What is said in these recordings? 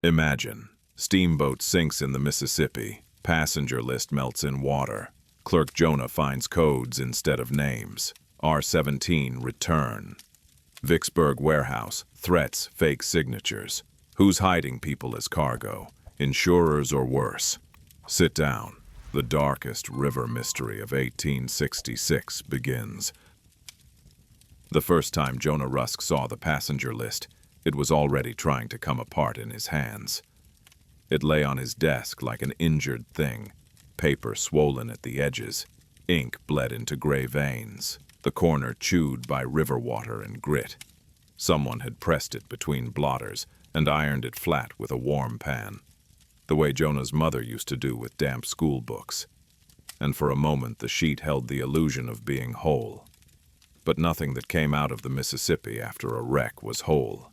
Imagine, steamboat sinks in the Mississippi, passenger list melts in water. Clerk Jonah finds codes instead of names. R-17 return. Vicksburg warehouse, threats, fake signatures. Who's hiding people as cargo? Insurers or worse? Sit down. The darkest river mystery of 1866 begins. The first time Jonah Rusk saw the passenger list, it was already trying to come apart in his hands. It lay on his desk like an injured thing, paper swollen at the edges, ink bled into gray veins, the corner chewed by river water and grit. Someone had pressed it between blotters and ironed it flat with a warm pan, the way Jonah's mother used to do with damp school books. And for a moment the sheet held the illusion of being whole. But nothing that came out of the Mississippi after a wreck was whole.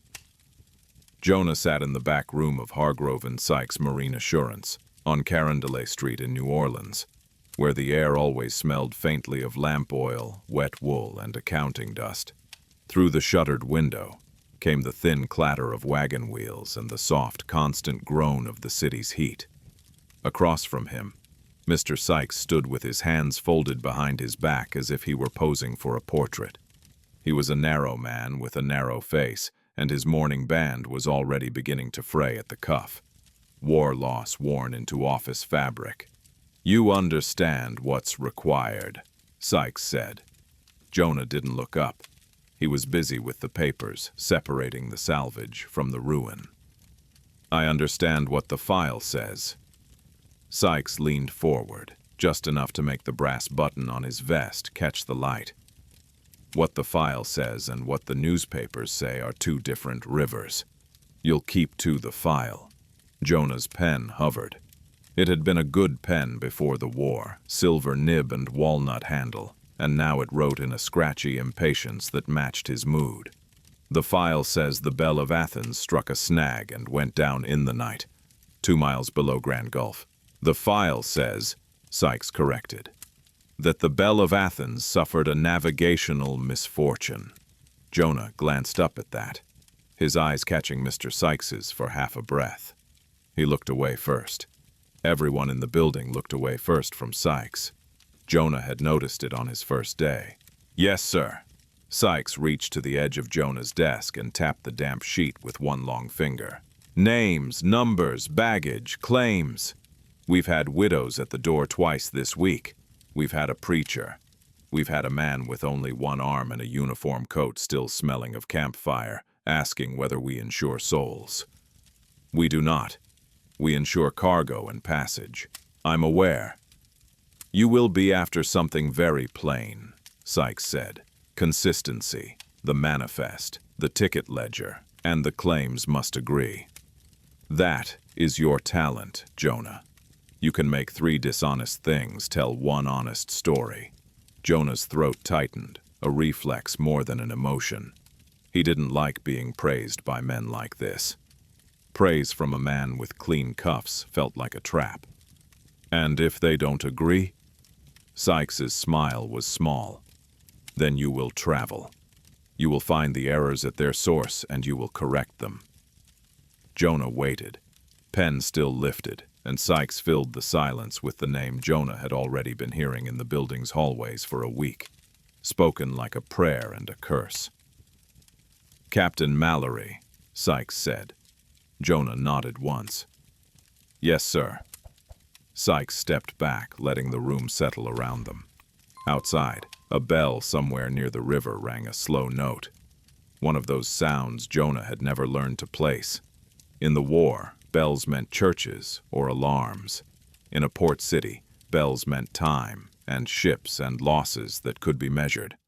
Jonah sat in the back room of Crawford and Sykes Marine Assurance on Carondelet Street in New Orleans, where the air always smelled faintly of lamp oil, wet wool, and accounting dust. Through the shuttered window came the thin clatter of wagon wheels and the soft, constant groan of the city's heat. Across from him, Mr. Sykes stood with his hands folded behind his back as if he were posing for a portrait. He was a narrow man with a narrow face, and his morning band was already beginning to fray at the cuff. War loss worn into office fabric. "You understand what's required," Sykes said. Jonah didn't look up. He was busy with the papers, separating the salvage from the ruin. "I understand what the file says." Sykes leaned forward, just enough to make the brass button on his vest catch the light. What the file says and what the newspapers say are two different rivers. You'll keep to the file. Jonah's pen hovered. It had been a good pen before the war, silver nib and walnut handle, and now it wrote in a scratchy impatience that matched his mood. The file says the Belle of Athens struck a snag and went down in the night, 2 miles below Grand Gulf. The file says, Sykes corrected, that the Belle of Athens suffered a navigational misfortune. Jonah glanced up at that, his eyes catching Mr. Sykes's for half a breath. He looked away first. Everyone in the building looked away first from Sykes. Jonah had noticed it on his first day. "Yes, sir." Sykes reached to the edge of Jonah's desk and tapped the damp sheet with one long finger. "Names, numbers, baggage, claims. We've had widows at the door twice this week. We've had a preacher. We've had a man with only one arm and a uniform coat still smelling of campfire, asking whether we insure souls. We do not. We insure cargo and passage. I'm aware. You will be after something very plain," Sykes said. "Consistency, the manifest, the ticket ledger, and the claims must agree. That is your talent, Jonah. You can make 3 dishonest things tell 1 honest story." Jonah's throat tightened, a reflex more than an emotion. He didn't like being praised by men like this. Praise from a man with clean cuffs felt like a trap. "And if they don't agree?" Sykes's smile was small. "Then you will travel. You will find the errors at their source and you will correct them." Jonah waited, pen still lifted, and Sykes filled the silence with the name Jonah had already been hearing in the building's hallways for a week, spoken like a prayer and a curse. "Captain Mallory," Sykes said. Jonah nodded once. "Yes, sir." Sykes stepped back, letting the room settle around them. Outside, a bell somewhere near the river rang a slow note, one of those sounds Jonah had never learned to place. In the war, bells meant churches or alarms. In a port city, bells meant time and ships and losses that could be measured.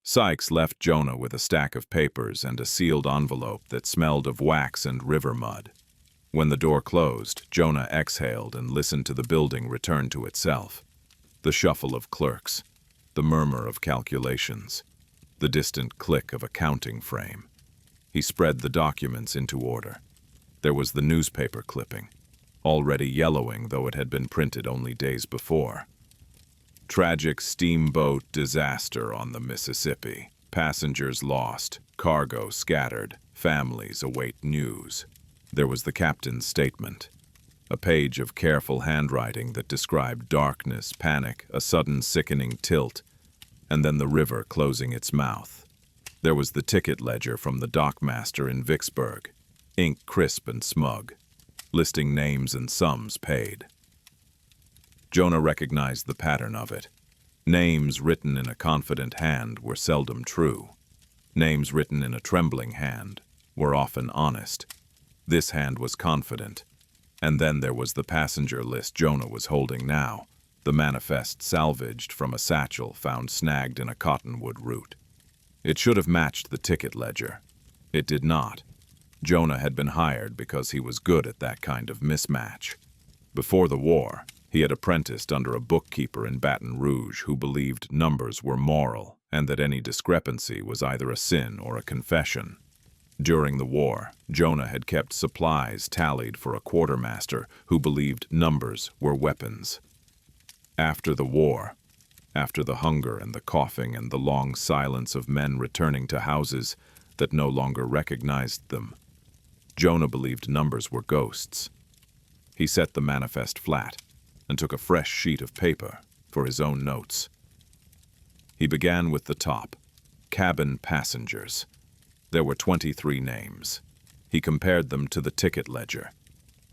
Sykes left Jonah with a stack of papers and a sealed envelope that smelled of wax and river mud. When the door closed, Jonah exhaled and listened to the building return to itself. The shuffle of clerks, the murmur of calculations, the distant click of a counting frame. He spread the documents into order. There was the newspaper clipping, already yellowing though it had been printed only days before. "Tragic steamboat disaster on the Mississippi. Passengers lost, cargo scattered, families await news." There was the captain's statement, a page of careful handwriting that described darkness, panic, a sudden sickening tilt, and then the river closing its mouth. There was the ticket ledger from the dockmaster in Vicksburg, ink crisp and smug, listing names and sums paid. Jonah recognized the pattern of it. Names written in a confident hand were seldom true. Names written in a trembling hand were often honest. This hand was confident. And then there was the passenger list Jonah was holding now, the manifest salvaged from a satchel found snagged in a cottonwood root. It should have matched the ticket ledger. It did not. Jonah had been hired because he was good at that kind of mismatch. Before the war, he had apprenticed under a bookkeeper in Baton Rouge who believed numbers were moral and that any discrepancy was either a sin or a confession. During the war, Jonah had kept supplies tallied for a quartermaster who believed numbers were weapons. After the war, after the hunger and the coughing and the long silence of men returning to houses that no longer recognized them, Jonah believed numbers were ghosts. He set the manifest flat and took a fresh sheet of paper for his own notes. He began with the top, cabin passengers. There were 23 names. He compared them to the ticket ledger.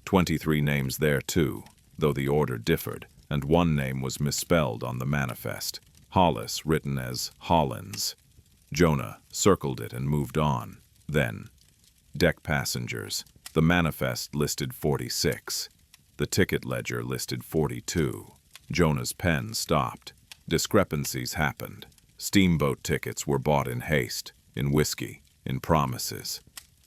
23 names there too, though the order differed, and one name was misspelled on the manifest, Hollis written as Hollins. Jonah circled it and moved on. Then, deck passengers. The manifest listed 46. The ticket ledger listed 42. Jonah's pen stopped. Discrepancies happened. Steamboat tickets were bought in haste, in whiskey, in promises.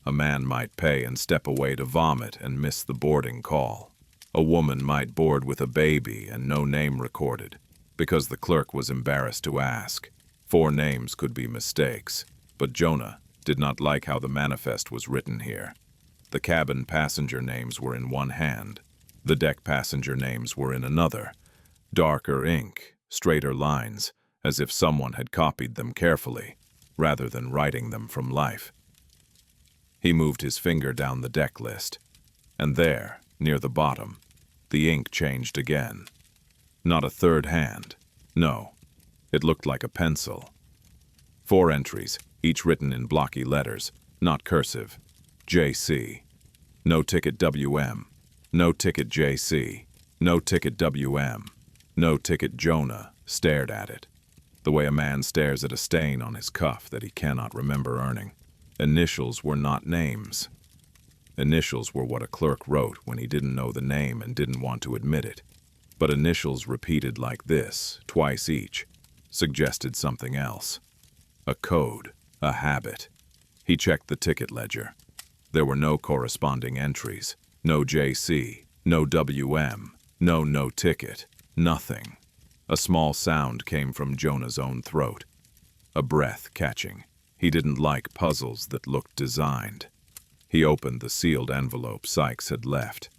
A man might pay and step away to vomit and miss the boarding call. A woman might board with a baby and no name recorded, because the clerk was embarrassed to ask. 4 names could be mistakes, but Jonah did not like how the manifest was written here. The cabin passenger names were in one hand. The deck passenger names were in another. Darker ink, straighter lines, as if someone had copied them carefully, rather than writing them from life. He moved his finger down the deck list, and there, near the bottom, the ink changed again. Not a third hand. No, it looked like a pencil. 4 entries, each written in blocky letters, not cursive. JC. No ticket WM. No ticket JC. No ticket WM. No ticket. Jonah stared at it, the way a man stares at a stain on his cuff that he cannot remember earning. Initials were not names. Initials were what a clerk wrote when he didn't know the name and didn't want to admit it. But initials repeated like this, twice each, suggested something else. A code, a habit. He checked the ticket ledger. There were no corresponding entries. No JC, no WM, no ticket, nothing. A small sound came from Jonah's own throat. A breath catching. He didn't like puzzles that looked designed. He opened the sealed envelope Sykes had left.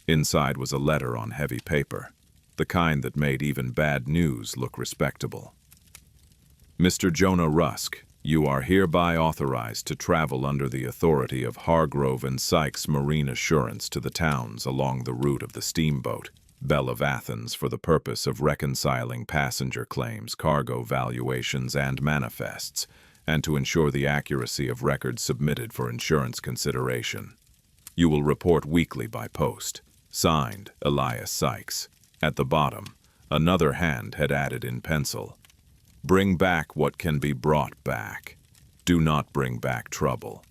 Inside was a letter on heavy paper, the kind that made even bad news look respectable. Mr. Jonah Rusk, you are hereby authorized to travel under the authority of Hargrove and Sykes Marine Assurance to the towns along the route of the steamboat, Belle of Athens, for the purpose of reconciling passenger claims, cargo valuations, and manifests, and to ensure the accuracy of records submitted for insurance consideration. You will report weekly by post. Signed, Elias Sykes. At the bottom, another hand had added in pencil, bring back what can be brought back. Do not bring back trouble.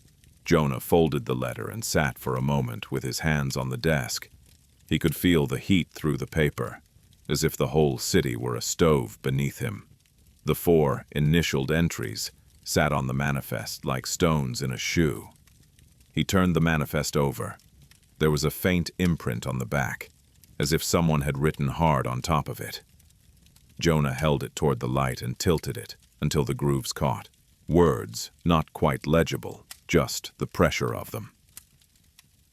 Jonah folded the letter and sat for a moment with his hands on the desk. He could feel the heat through the paper, as if the whole city were a stove beneath him. The 4 initialed entries sat on the manifest like stones in a shoe. He turned the manifest over. There was a faint imprint on the back, as if someone had written hard on top of it. Jonah held it toward the light and tilted it until the grooves caught. Words, not quite legible, just the pressure of them.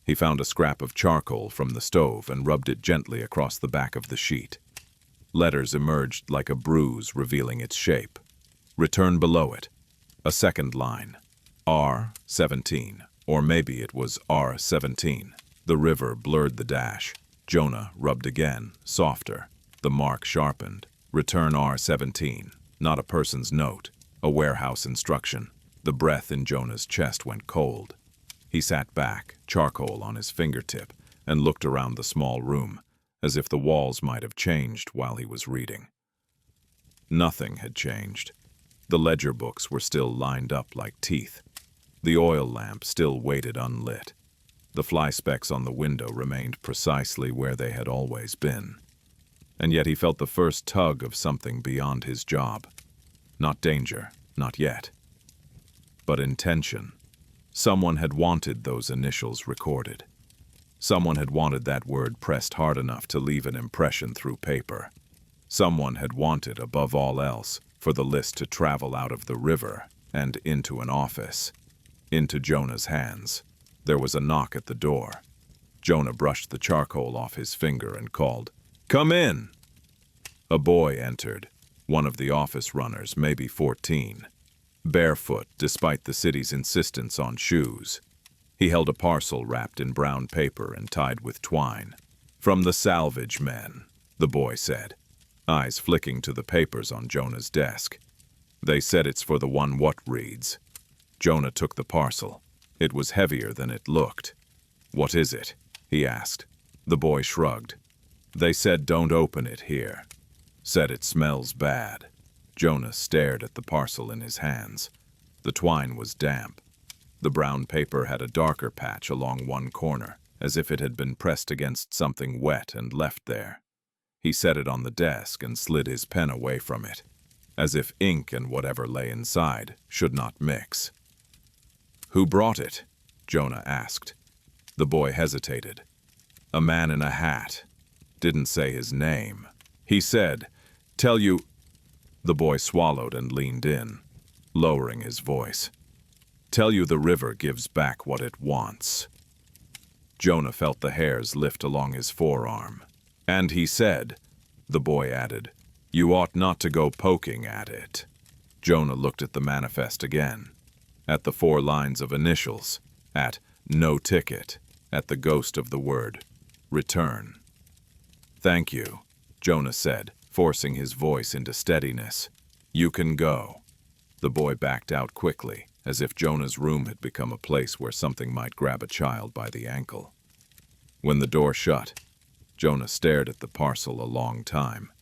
He found a scrap of charcoal from the stove and rubbed it gently across the back of the sheet. Letters emerged like a bruise revealing its shape. Return below it. A second line. R-17. Or maybe it was R-17. The river blurred the dash. Jonah rubbed again, softer. The mark sharpened. Return R-17. Not a person's note. A warehouse instruction. The breath in Jonah's chest went cold. He sat back, charcoal on his fingertip, and looked around the small room, as if the walls might have changed while he was reading. Nothing had changed. The ledger books were still lined up like teeth. The oil lamp still waited unlit. The fly specks on the window remained precisely where they had always been. And yet he felt the first tug of something beyond his job. Not danger, not yet. But intention. Someone had wanted those initials recorded. Someone had wanted that word pressed hard enough to leave an impression through paper. Someone had wanted, above all else, for the list to travel out of the river and into an office. Into Jonah's hands. There was a knock at the door. Jonah brushed the charcoal off his finger and called, "Come in!" A boy entered, one of the office runners, maybe 14. Barefoot, despite the city's insistence on shoes. He held a parcel wrapped in brown paper and tied with twine. "From the salvage men," the boy said, eyes flicking to the papers on Jonah's desk. "They said it's for the one what reads." Jonah took the parcel. It was heavier than it looked. "What is it?" he asked. The boy shrugged. "They said don't open it here. Said it smells bad." Jonah stared at the parcel in his hands. The twine was damp. The brown paper had a darker patch along one corner, as if it had been pressed against something wet and left there. He set it on the desk and slid his pen away from it, as if ink and whatever lay inside should not mix. "Who brought it?" Jonah asked. The boy hesitated. "A man in a hat. Didn't say his name. He said, 'Tell you—'" The boy swallowed and leaned in, lowering his voice. "Tell you the river gives back what it wants." Jonah felt the hairs lift along his forearm. "And he said," the boy added, "you ought not to go poking at it." Jonah looked at the manifest again, at the 4 lines of initials, at "no ticket," at the ghost of the word "return." "Thank you," Jonah said, forcing his voice into steadiness. "You can go." The boy backed out quickly, as if Jonah's room had become a place where something might grab a child by the ankle. When the door shut, Jonah stared at the parcel a long time.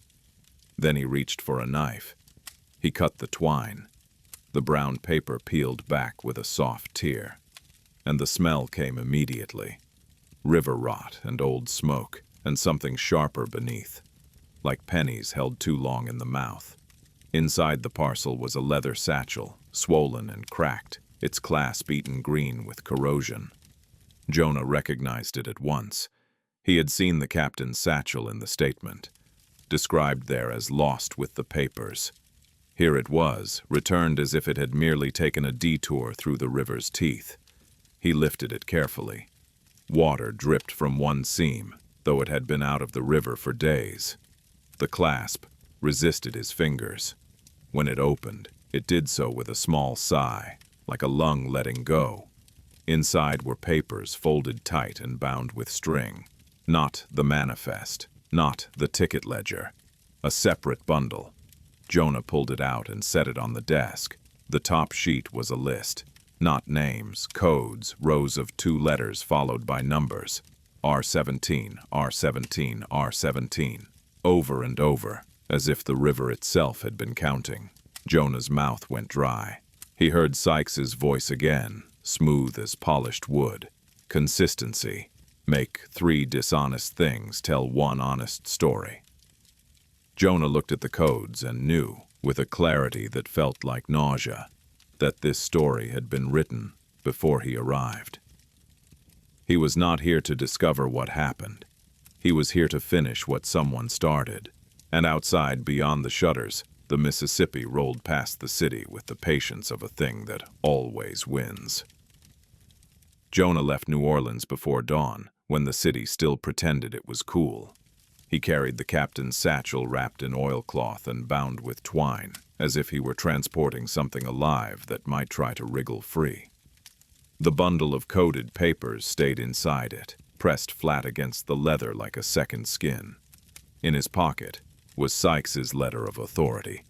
Then he reached for a knife. He cut the twine. The brown paper peeled back with a soft tear, and the smell came immediately. River rot and old smoke, and something sharper beneath, like pennies held too long in the mouth. Inside the parcel was a leather satchel, swollen and cracked, its clasp eaten green with corrosion. Jonah recognized it at once. He had seen the captain's satchel in the statement, described there as lost with the papers. Here it was, returned as if it had merely taken a detour through the river's teeth. He lifted it carefully. Water dripped from one seam, though it had been out of the river for days. The clasp resisted his fingers. When it opened, it did so with a small sigh, like a lung letting go. Inside were papers folded tight and bound with string. Not the manifest, not the ticket ledger. A separate bundle. Jonah pulled it out and set it on the desk. The top sheet was a list. Not names, codes, rows of 2 letters followed by numbers. R-17, R-17, R-17. Over and over, as if the river itself had been counting. Jonah's mouth went dry. He heard Sykes's voice again, smooth as polished wood. Consistency. Make 3 dishonest things tell 1 honest story. Jonah looked at the codes and knew, with a clarity that felt like nausea, that this story had been written before he arrived. He was not here to discover what happened. He was here to finish what someone started. And outside, beyond the shutters, the Mississippi rolled past the city with the patience of a thing that always wins. Jonah left New Orleans before dawn, when the city still pretended it was cool. He carried the captain's satchel wrapped in oilcloth and bound with twine, as if he were transporting something alive that might try to wriggle free. The bundle of coded papers stayed inside it, pressed flat against the leather like a second skin. In his pocket was Sykes's letter of authority,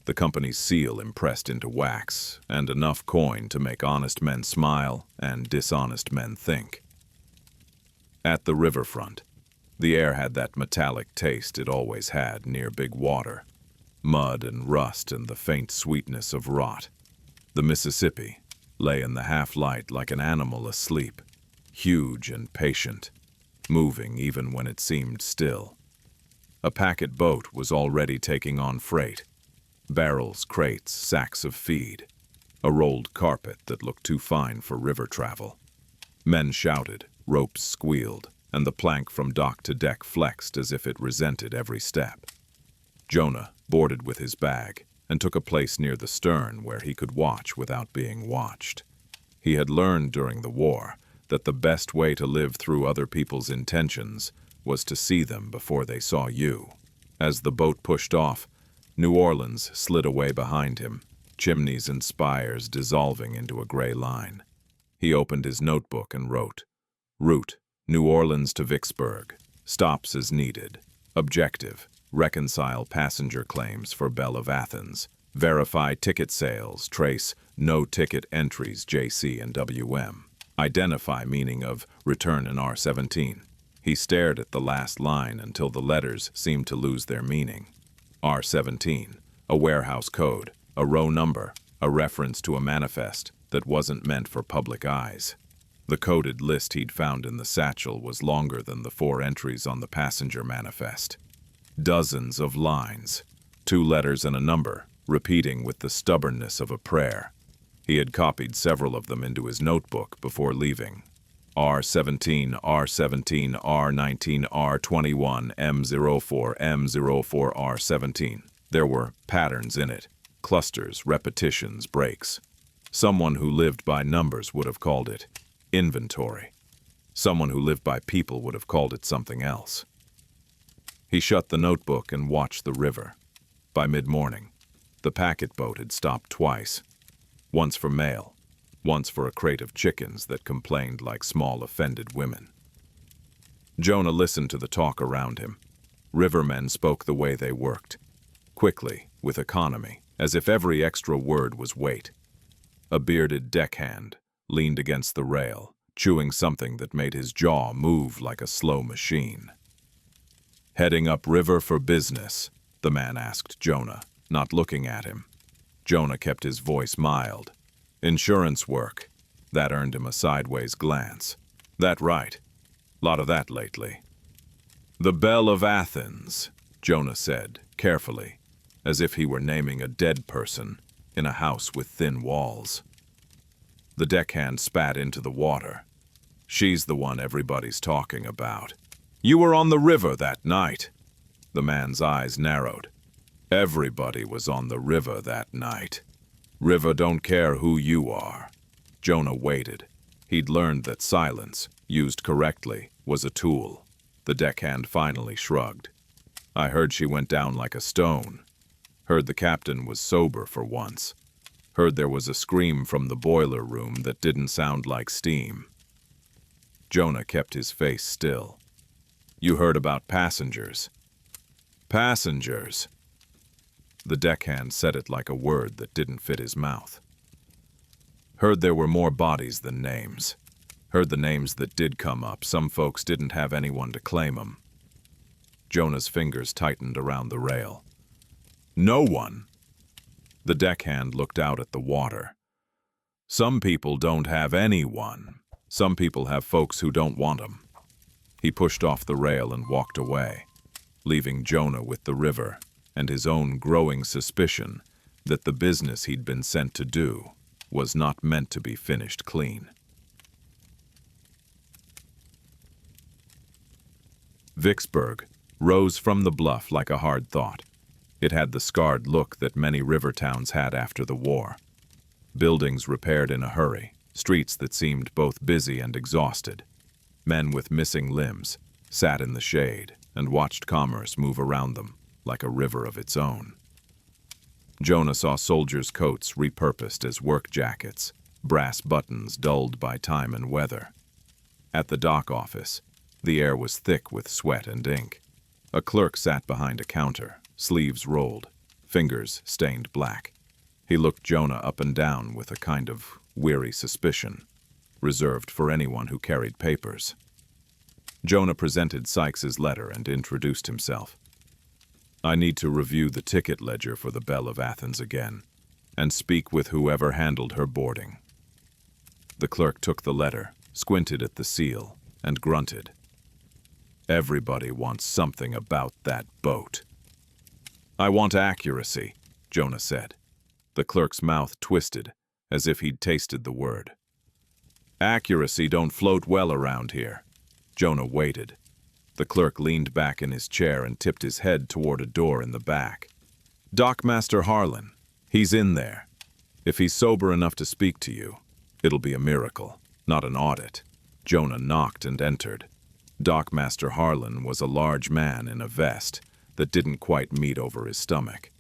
the company's seal impressed into wax, and enough coin to make honest men smile and dishonest men think. At the riverfront, the air had that metallic taste it always had near big water, mud and rust and the faint sweetness of rot. The Mississippi lay in the half-light like an animal asleep, huge and patient, moving even when it seemed still. A packet boat was already taking on freight, barrels, crates, sacks of feed, a rolled carpet that looked too fine for river travel. Men shouted, ropes squealed, and the plank from dock to deck flexed as if it resented every step. Jonah boarded with his bag and took a place near the stern where he could watch without being watched. He had learned during the war that the best way to live through other people's intentions was to see them before they saw you. As the boat pushed off, New Orleans slid away behind him, chimneys and spires dissolving into a gray line. He opened his notebook and wrote, "Route, New Orleans to Vicksburg. Stops as needed. Objective, reconcile passenger claims for Belle of Athens. Verify ticket sales, trace no ticket entries JC and WM. Identify meaning of return in R-17. He stared at the last line until the letters seemed to lose their meaning. R-17, a warehouse code, a row number, a reference to a manifest that wasn't meant for public eyes. The coded list he'd found in the satchel was longer than the 4 entries on the passenger manifest. Dozens of lines, 2 letters and a number, repeating with the stubbornness of a prayer. He had copied several of them into his notebook before leaving. R-17, R-17, R-19, R-21, M-04, M-04, R-17. There were patterns in it, clusters, repetitions, breaks. Someone who lived by numbers would have called it inventory. Someone who lived by people would have called it something else. He shut the notebook and watched the river. By mid-morning, the packet boat had stopped twice. Once for mail, once for a crate of chickens that complained like small offended women. Jonah listened to the talk around him. Rivermen spoke the way they worked, quickly, with economy, as if every extra word was weight. A bearded deckhand leaned against the rail, chewing something that made his jaw move like a slow machine. "Heading up river for business?" the man asked Jonah, not looking at him. Jonah kept his voice mild. "Insurance work." That earned him a sideways glance. "That right. Lot of that lately." "The Belle of Athens," Jonah said, carefully, as if he were naming a dead person in a house with thin walls. The deckhand spat into the water. "She's the one everybody's talking about. You were on the river that night." The man's eyes narrowed. "Everybody was on the river that night. River don't care who you are." Jonah waited. He'd learned that silence, used correctly, was a tool. The deckhand finally shrugged. "I heard she went down like a stone. Heard the captain was sober for once. Heard there was a scream from the boiler room that didn't sound like steam." Jonah kept his face still. "You heard about passengers?" "Passengers?" The deckhand said it like a word that didn't fit his mouth. "Heard there were more bodies than names. Heard the names that did come up, some folks didn't have anyone to claim 'em." Jonah's fingers tightened around the rail. "No one?" The deckhand looked out at the water. "Some people don't have anyone. Some people have folks who don't want 'em." He pushed off the rail and walked away, leaving Jonah with the river and his own growing suspicion that the business he'd been sent to do was not meant to be finished clean. Vicksburg rose from the bluff like a hard thought. It had the scarred look that many river towns had after the war. Buildings repaired in a hurry, streets that seemed both busy and exhausted. Men with missing limbs sat in the shade and watched commerce move around them like a river of its own. Jonah saw soldiers' coats repurposed as work jackets, brass buttons dulled by time and weather. At the dock office, the air was thick with sweat and ink. A clerk sat behind a counter, sleeves rolled, fingers stained black. He looked Jonah up and down with a kind of weary suspicion, reserved for anyone who carried papers. Jonah presented Sykes's letter and introduced himself. "I need to review the ticket ledger for the Belle of Athens again, and speak with whoever handled her boarding." The clerk took the letter, squinted at the seal, and grunted. "Everybody wants something about that boat." "I want accuracy," Jonah said. The clerk's mouth twisted, as if he'd tasted the word. "Accuracy don't float well around here." Jonah waited. The clerk leaned back in his chair and tipped his head toward a door in the back. "Dockmaster Harlan. He's in there. If he's sober enough to speak to you, it'll be a miracle, not an audit." Jonah knocked and entered. Dockmaster Harlan was a large man in a vest that didn't quite meet over his stomach.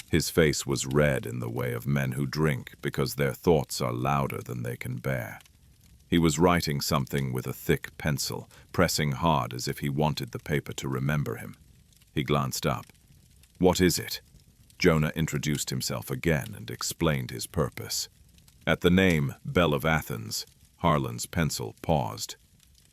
His face was red in the way of men who drink because their thoughts are louder than they can bear. He was writing something with a thick pencil, pressing hard as if he wanted the paper to remember him. He glanced up. "What is it?" Jonah introduced himself again and explained his purpose. At the name Belle of Athens, Harlan's pencil paused.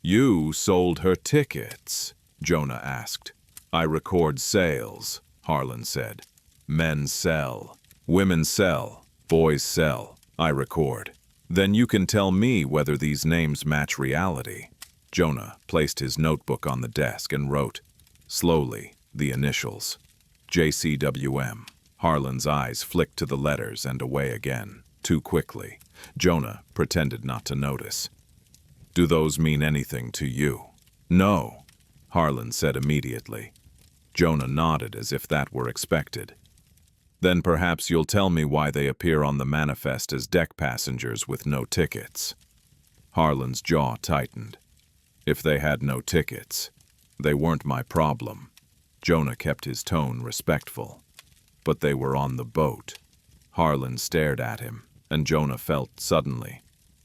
"You sold her tickets?" Jonah asked. "I record sales," Harlan said. "Men sell. Women sell. Boys sell. I record. Then you can tell me whether these names match reality." Jonah placed his notebook on the desk and wrote, slowly, the initials. JCWM. Harlan's eyes flicked to the letters and away again, too quickly. Jonah pretended not to notice. "Do those mean anything to you?" "No," Harlan said immediately. Jonah nodded as if that were expected. "Then perhaps you'll tell me why they appear on the manifest as deck passengers with no tickets." Harlan's jaw tightened. "If they had no tickets, they weren't my problem." Jonah kept his tone respectful. "But they were on the boat." Harlan stared at him, and Jonah felt suddenly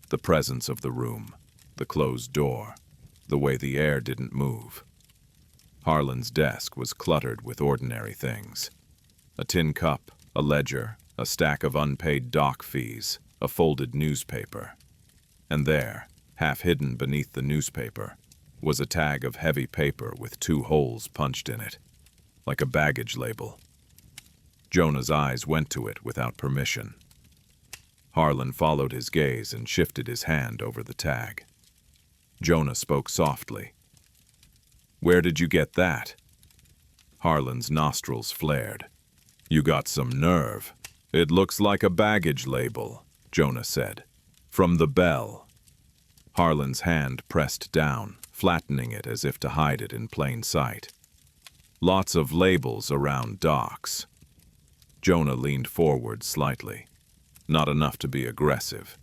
the presence of the room, the closed door, the way the air didn't move. Harlan's desk was cluttered with ordinary things. A tin cup, a ledger, a stack of unpaid dock fees, a folded newspaper. And there, half hidden beneath the newspaper, was a tag of heavy paper with 2 holes punched in it, like a baggage label. Jonah's eyes went to it without permission. Harlan followed his gaze and shifted his hand over the tag. Jonah spoke softly. "Where did you get that?" Harlan's nostrils flared. "You got some nerve. It looks like a baggage label," Jonah said. "From the Belle." Harlan's hand pressed down, flattening it as if to hide it in plain sight. "Lots of labels around docks." Jonah leaned forward slightly. Not enough to be aggressive,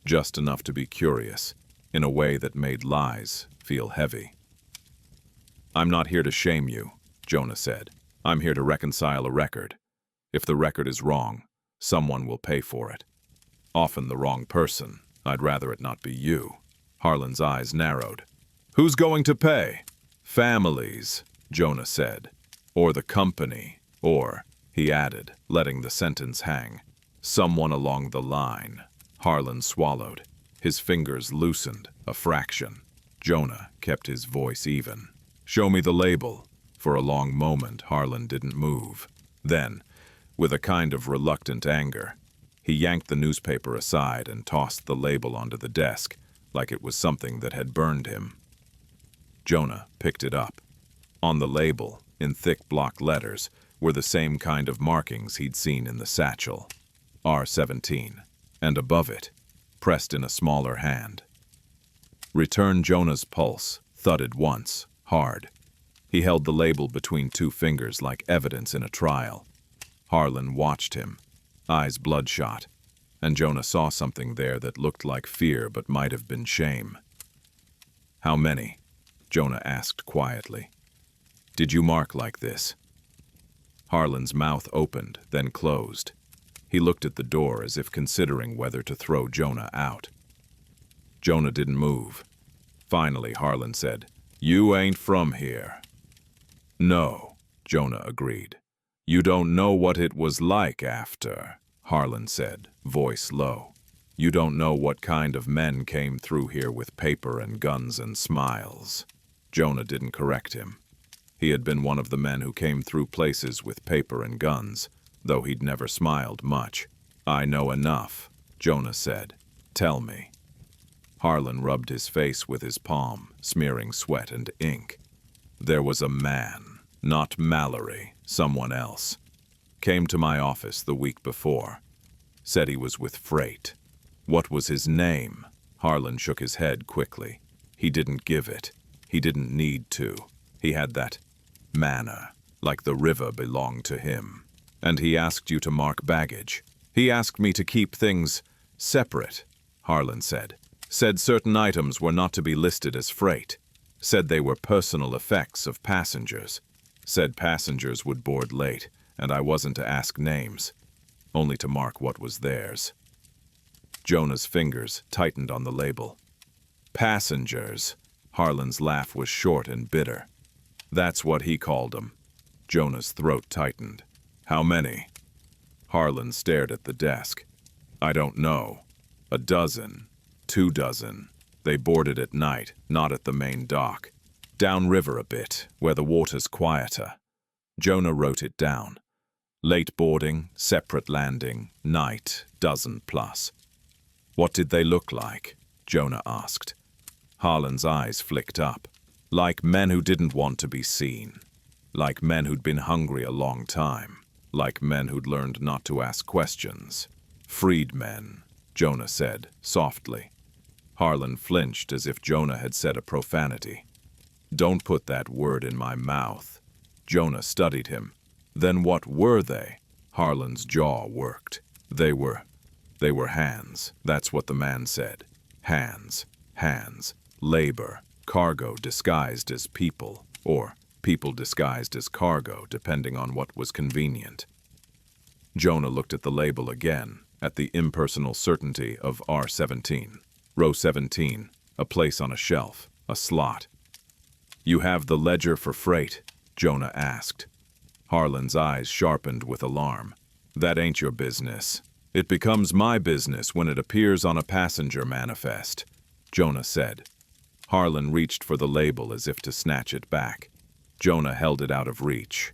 just enough to be curious, in a way that made lies feel heavy. "I'm not here to shame you," Jonah said. "I'm here to reconcile a record. If the record is wrong, someone will pay for it. Often the wrong person. I'd rather it not be you." Harlan's eyes narrowed. "Who's going to pay?" "Families," Jonah said. "Or the company. Or," he added, letting the sentence hang, "someone along the line." Harlan swallowed. His fingers loosened a fraction. Jonah kept his voice even. "Show me the label." For a long moment, Harlan didn't move. Then, with a kind of reluctant anger, he yanked the newspaper aside and tossed the label onto the desk, like it was something that had burned him. Jonah picked it up. On the label, in thick block letters, were the same kind of markings he'd seen in the satchel. R-17. And above it, pressed in a smaller hand. Return. Jonah's pulse thudded once, hard. He held the label between 2 fingers like evidence in a trial. Harlan watched him, eyes bloodshot, and Jonah saw something there that looked like fear but might have been shame. "How many?" Jonah asked quietly. "Did you mark like this?" Harlan's mouth opened, then closed. He looked at the door as if considering whether to throw Jonah out. Jonah didn't move. Finally, Harlan said, "You ain't from here." "No," Jonah agreed. "You don't know what it was like after," Harlan said, voice low. "You don't know what kind of men came through here with paper and guns and smiles." Jonah didn't correct him. He had been one of the men who came through places with paper and guns, though he'd never smiled much. "I know enough," Jonah said. "Tell me." Harlan rubbed his face with his palm, smearing sweat and ink. "There was a man, not Mallory, someone else. Came to my office the week before. Said he was with freight. What was his name?" Harlan shook his head quickly. "He didn't give it. He didn't need to. He had that manner, like the river belonged to him. And he asked you to mark baggage. He asked me to keep things separate," Harlan said. "Said certain items were not to be listed as freight. Said they were personal effects of passengers. Said passengers would board late, and I wasn't to ask names, only to mark what was theirs." Jonah's fingers tightened on the label. "Passengers." Harlan's laugh was short and bitter. "That's what he called them." Jonah's throat tightened. "How many?" Harlan stared at the desk. "I don't know. 12, 2 dozen. They boarded at night, not at the main dock. Downriver a bit, where the water's quieter." Jonah wrote it down. "Late boarding, separate landing, night, 12+. "What did they look like?" Jonah asked. Harlan's eyes flicked up. "Like men who didn't want to be seen. Like men who'd been hungry a long time. Like men who'd learned not to ask questions. Freedmen," Jonah said, softly. Harlan flinched as if Jonah had said a profanity. "Don't put that word in my mouth." Jonah studied him. "Then what were they?" Harlan's jaw worked. They were hands. That's what the man said. Hands. Labor. Cargo disguised as people. Or people disguised as cargo, depending on what was convenient. Jonah looked at the label again, at the impersonal certainty of R-17. Row 17, a place on a shelf, a slot. "You have the ledger for freight?" Jonah asked. Harlan's eyes sharpened with alarm. "That ain't your business. It becomes my business when it appears on a passenger manifest," Jonah said. Harlan reached for the label as if to snatch it back. Jonah held it out of reach.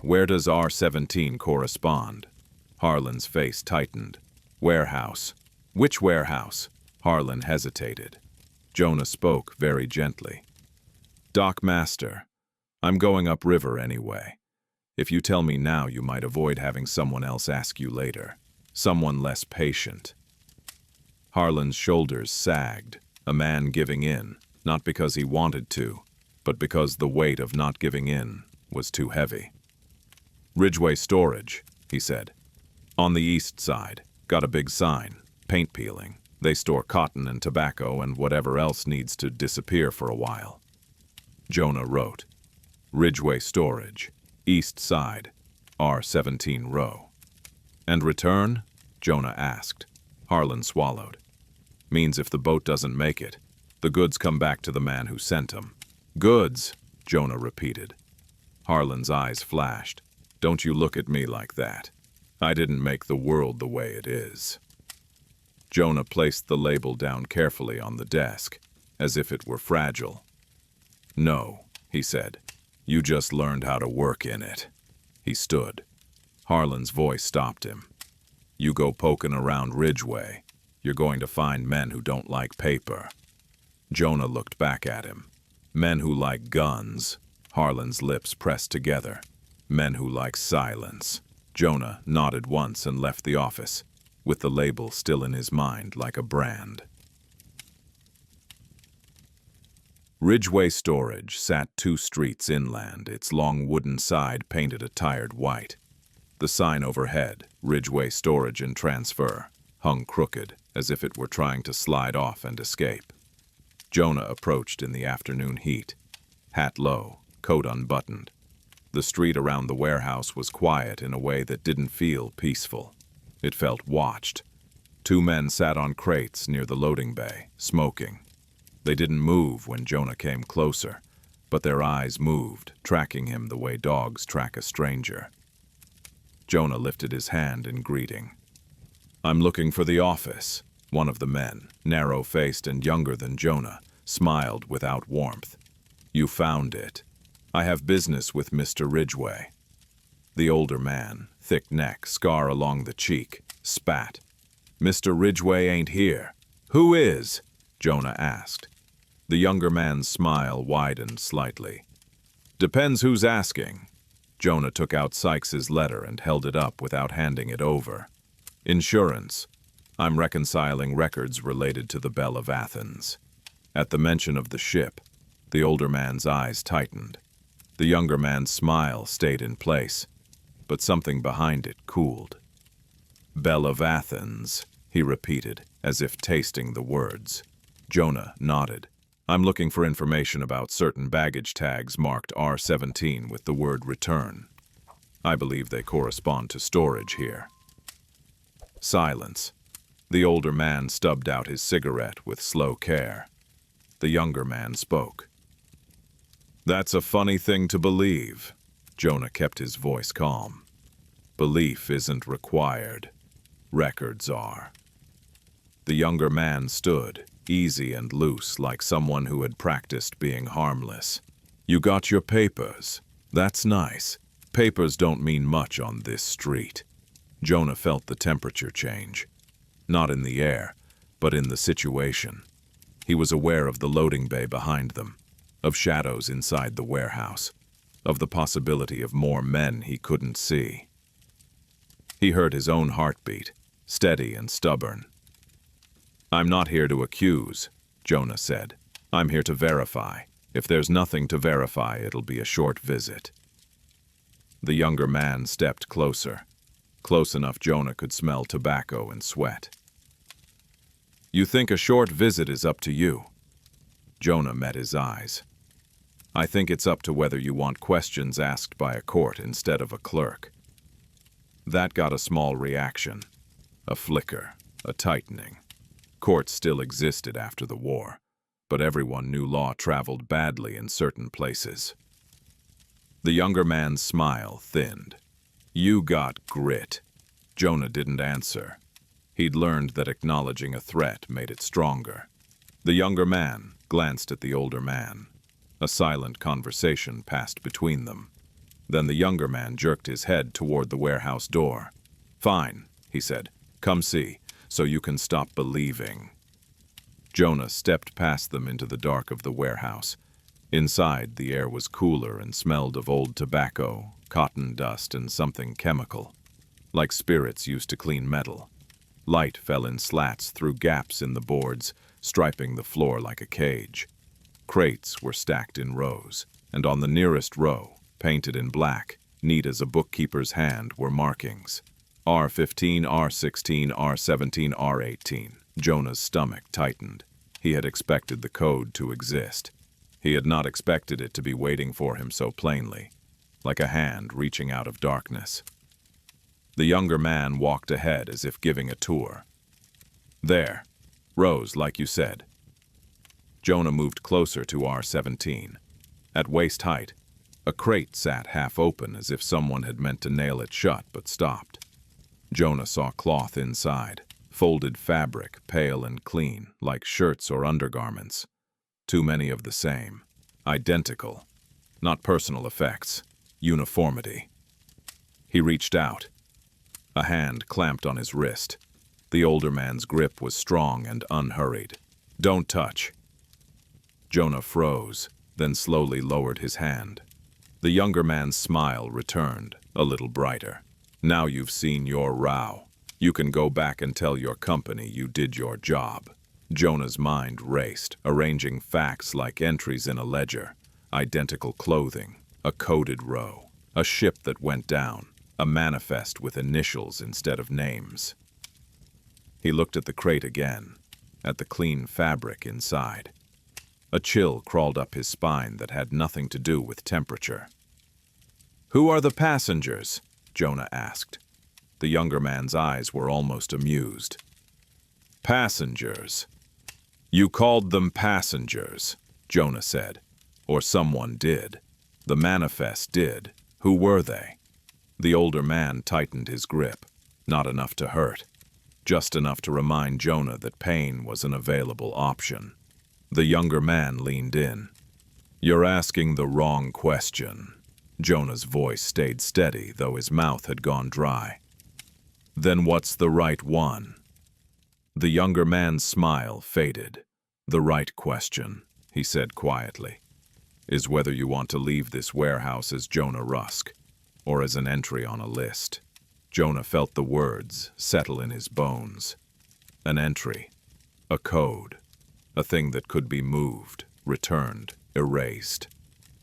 "Where does R-17 correspond?" Harlan's face tightened. "Warehouse." "Which warehouse?" Harlan hesitated. Jonah spoke very gently. "Dock master. I'm going upriver anyway. If you tell me now, you might avoid having someone else ask you later. Someone less patient." Harlan's shoulders sagged, a man giving in, not because he wanted to, but because the weight of not giving in was too heavy. "Ridgeway Storage," he said. "On the east side. Got a big sign. Paint peeling. They store cotton and tobacco and whatever else needs to disappear for a while." Jonah wrote, "Ridgeway Storage, east side, R-17 row." "And return?" Jonah asked. Harlan swallowed. "Means if the boat doesn't make it, the goods come back to the man who sent them." "Goods," Jonah repeated. Harlan's eyes flashed. "Don't you look at me like that. I didn't make the world the way it is." Jonah placed the label down carefully on the desk, as if it were fragile. "No," he said. "You just learned how to work in it." He stood. Harlan's voice stopped him. "You go poking around Ridgeway, you're going to find men who don't like paper." Jonah looked back at him. "Men who like guns." Harlan's lips pressed together. "Men who like silence." Jonah nodded once and left the office, with the label still in his mind like a brand. Ridgeway Storage sat 2 streets inland, its long wooden side painted a tired white. The sign overhead, Ridgeway Storage and Transfer, hung crooked, as if it were trying to slide off and escape. Jonah approached in the afternoon heat, hat low, coat unbuttoned. The street around the warehouse was quiet in a way that didn't feel peaceful. It felt watched. Two men sat on crates near the loading bay, smoking. They didn't move when Jonah came closer, but their eyes moved, tracking him the way dogs track a stranger. Jonah lifted his hand in greeting. "I'm looking for the office." One of the men, narrow-faced and younger than Jonah, smiled without warmth. "You found it. I have business with Mr. Ridgway." The older man, thick neck, scar along the cheek, spat. "Mr. Ridgway ain't here." "Who is?" Jonah asked. The younger man's smile widened slightly. "Depends who's asking." Jonah took out Sykes's letter and held it up without handing it over. "Insurance. I'm reconciling records related to the Belle of Athens." At the mention of the ship, the older man's eyes tightened. The younger man's smile stayed in place, but something behind it cooled. "Belle of Athens," he repeated, as if tasting the words. Jonah nodded. "I'm looking for information about certain baggage tags marked R-17 with the word return. I believe they correspond to storage here." Silence. The older man stubbed out his cigarette with slow care. The younger man spoke. "That's a funny thing to believe." Jonah kept his voice calm. "Belief isn't required. Records are." The younger man stood, easy and loose, like someone who had practiced being harmless. "You got your papers. That's nice. Papers don't mean much on this street." Jonah felt the temperature change. Not in the air, but in the situation. He was aware of the loading bay behind them, of shadows inside the warehouse, of the possibility of more men he couldn't see. He heard his own heartbeat, steady and stubborn. "I'm not here to accuse," Jonah said. "I'm here to verify. If there's nothing to verify, it'll be a short visit." The younger man stepped closer, close enough Jonah could smell tobacco and sweat. "You think a short visit is up to you?" Jonah met his eyes. "I think it's up to whether you want questions asked by a court instead of a clerk." That got a small reaction, a flicker, a tightening. Courts still existed after the war, but everyone knew law traveled badly in certain places. The younger man's smile thinned. "You got grit." Jonah didn't answer. He'd learned that acknowledging a threat made it stronger. The younger man glanced at the older man. A silent conversation passed between them. Then the younger man jerked his head toward the warehouse door. "Fine," he said. "Come see, so you can stop believing." Jonah stepped past them into the dark of the warehouse. Inside, the air was cooler and smelled of old tobacco, cotton dust, and something chemical, like spirits used to clean metal. Light fell in slats through gaps in the boards, striping the floor like a cage. Crates were stacked in rows, and on the nearest row, painted in black, neat as a bookkeeper's hand, were markings. R-15, R-16, R-17, R-18. Jonah's stomach tightened. He had expected the code to exist. He had not expected it to be waiting for him so plainly, like a hand reaching out of darkness. The younger man walked ahead as if giving a tour. "There. Rows, like you said." Jonah moved closer to R-17. At waist height, a crate sat half open as if someone had meant to nail it shut but stopped. Jonah saw cloth inside, folded fabric, pale and clean, like shirts or undergarments. Too many of the same. Identical. Not personal effects. Uniformity. He reached out. A hand clamped on his wrist. The older man's grip was strong and unhurried. "Don't touch." Jonah froze, then slowly lowered his hand. The younger man's smile returned, a little brighter. "Now you've seen your row. You can go back and tell your company you did your job." Jonah's mind raced, arranging facts like entries in a ledger. Identical clothing, a coded row, a ship that went down, a manifest with initials instead of names. He looked at the crate again, at the clean fabric inside. A chill crawled up his spine that had nothing to do with temperature. "Who are the passengers?" Jonah asked. The younger man's eyes were almost amused. Passengers. You called them passengers, Jonah said. Or someone did. The manifest did. Who were they? The older man tightened his grip. Not enough to hurt. Just enough to remind Jonah that pain was an available option. The younger man leaned in. You're asking the wrong question. Jonah's voice stayed steady, though his mouth had gone dry. Then what's the right one? The younger man's smile faded. The right question, he said quietly, is whether you want to leave this warehouse as Jonah Rusk, or as an entry on a list. Jonah felt the words settle in his bones. An entry, a code, a thing that could be moved, returned, erased.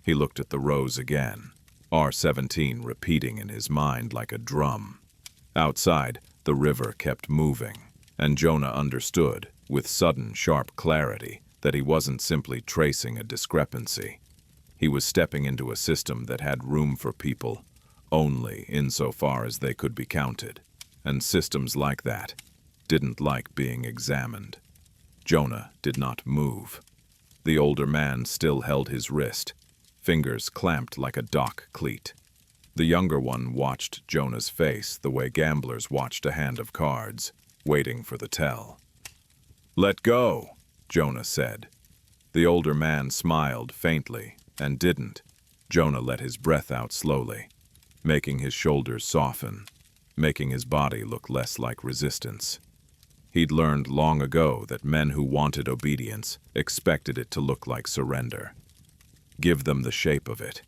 He looked at the rows again, R-17 repeating in his mind like a drum. Outside, the river kept moving, and Jonah understood, with sudden, sharp clarity, that he wasn't simply tracing a discrepancy. He was stepping into a system that had room for people, only insofar as they could be counted, and systems like that didn't like being examined. Jonah did not move. The older man still held his wrist, fingers clamped like a dock cleat. The younger one watched Jonah's face the way gamblers watched a hand of cards, waiting for the tell. "Let go," Jonah said. The older man smiled faintly and didn't. Jonah let his breath out slowly, making his shoulders soften, making his body look less like resistance. He'd learned long ago that men who wanted obedience expected it to look like surrender. Give them the shape of it,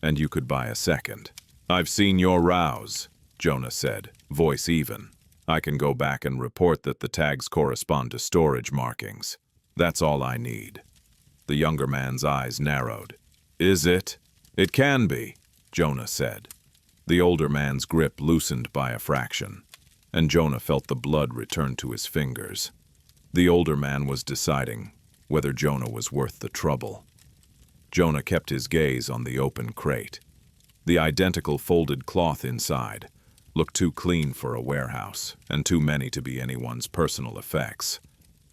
and you could buy a second. "I've seen your rows," Jonah said, voice even. "I can go back and report that the tags correspond to storage markings. That's all I need." The younger man's eyes narrowed. "Is it?" "It can be," Jonah said. The older man's grip loosened by a fraction, and Jonah felt the blood return to his fingers. The older man was deciding whether Jonah was worth the trouble. Jonah kept his gaze on the open crate. The identical folded cloth inside looked too clean for a warehouse, and too many to be anyone's personal effects.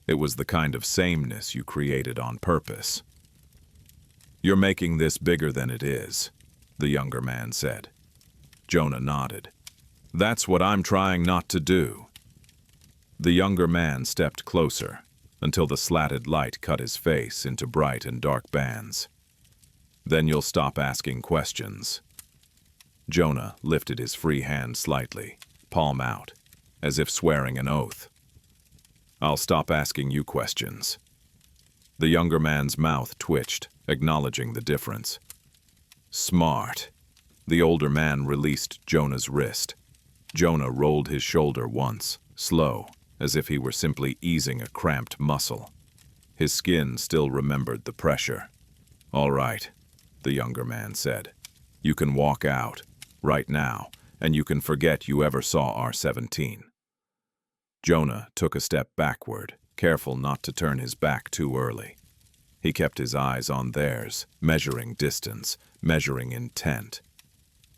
It was the kind of sameness you created on purpose. "You're making this bigger than it is," the younger man said. Jonah nodded. "That's what I'm trying not to do." The younger man stepped closer until the slatted light cut his face into bright and dark bands. "Then you'll stop asking questions." Jonah lifted his free hand slightly, palm out, as if swearing an oath. "I'll stop asking you questions." The younger man's mouth twitched, acknowledging the difference. "Smart." The older man released Jonah's wrist. Jonah rolled his shoulder once, slow, as if he were simply easing a cramped muscle. His skin still remembered the pressure. "All right," the younger man said. "You can walk out, right now, and you can forget you ever saw R-17. Jonah took a step backward, careful not to turn his back too early. He kept his eyes on theirs, measuring distance, measuring intent.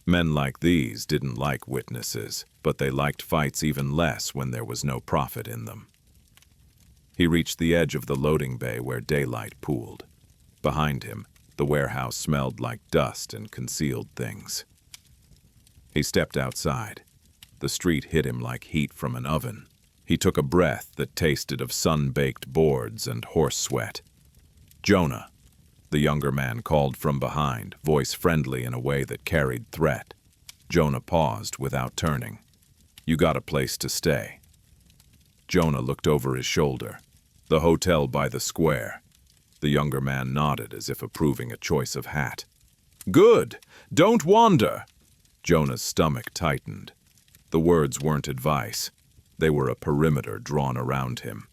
Men like these didn't like witnesses, but they liked fights even less when there was no profit in them. He reached the edge of the loading bay where daylight pooled. Behind him, the warehouse smelled like dust and concealed things. He stepped outside. The street hit him like heat from an oven. He took a breath that tasted of sun-baked boards and horse sweat. "Jonah," the younger man called from behind, voice friendly in a way that carried threat. Jonah paused without turning. "You got a place to stay." Jonah looked over his shoulder. "The hotel by the square." The younger man nodded as if approving a choice of hat. "Good! Don't wander!" Jonah's stomach tightened. The words weren't advice. They were a perimeter drawn around him.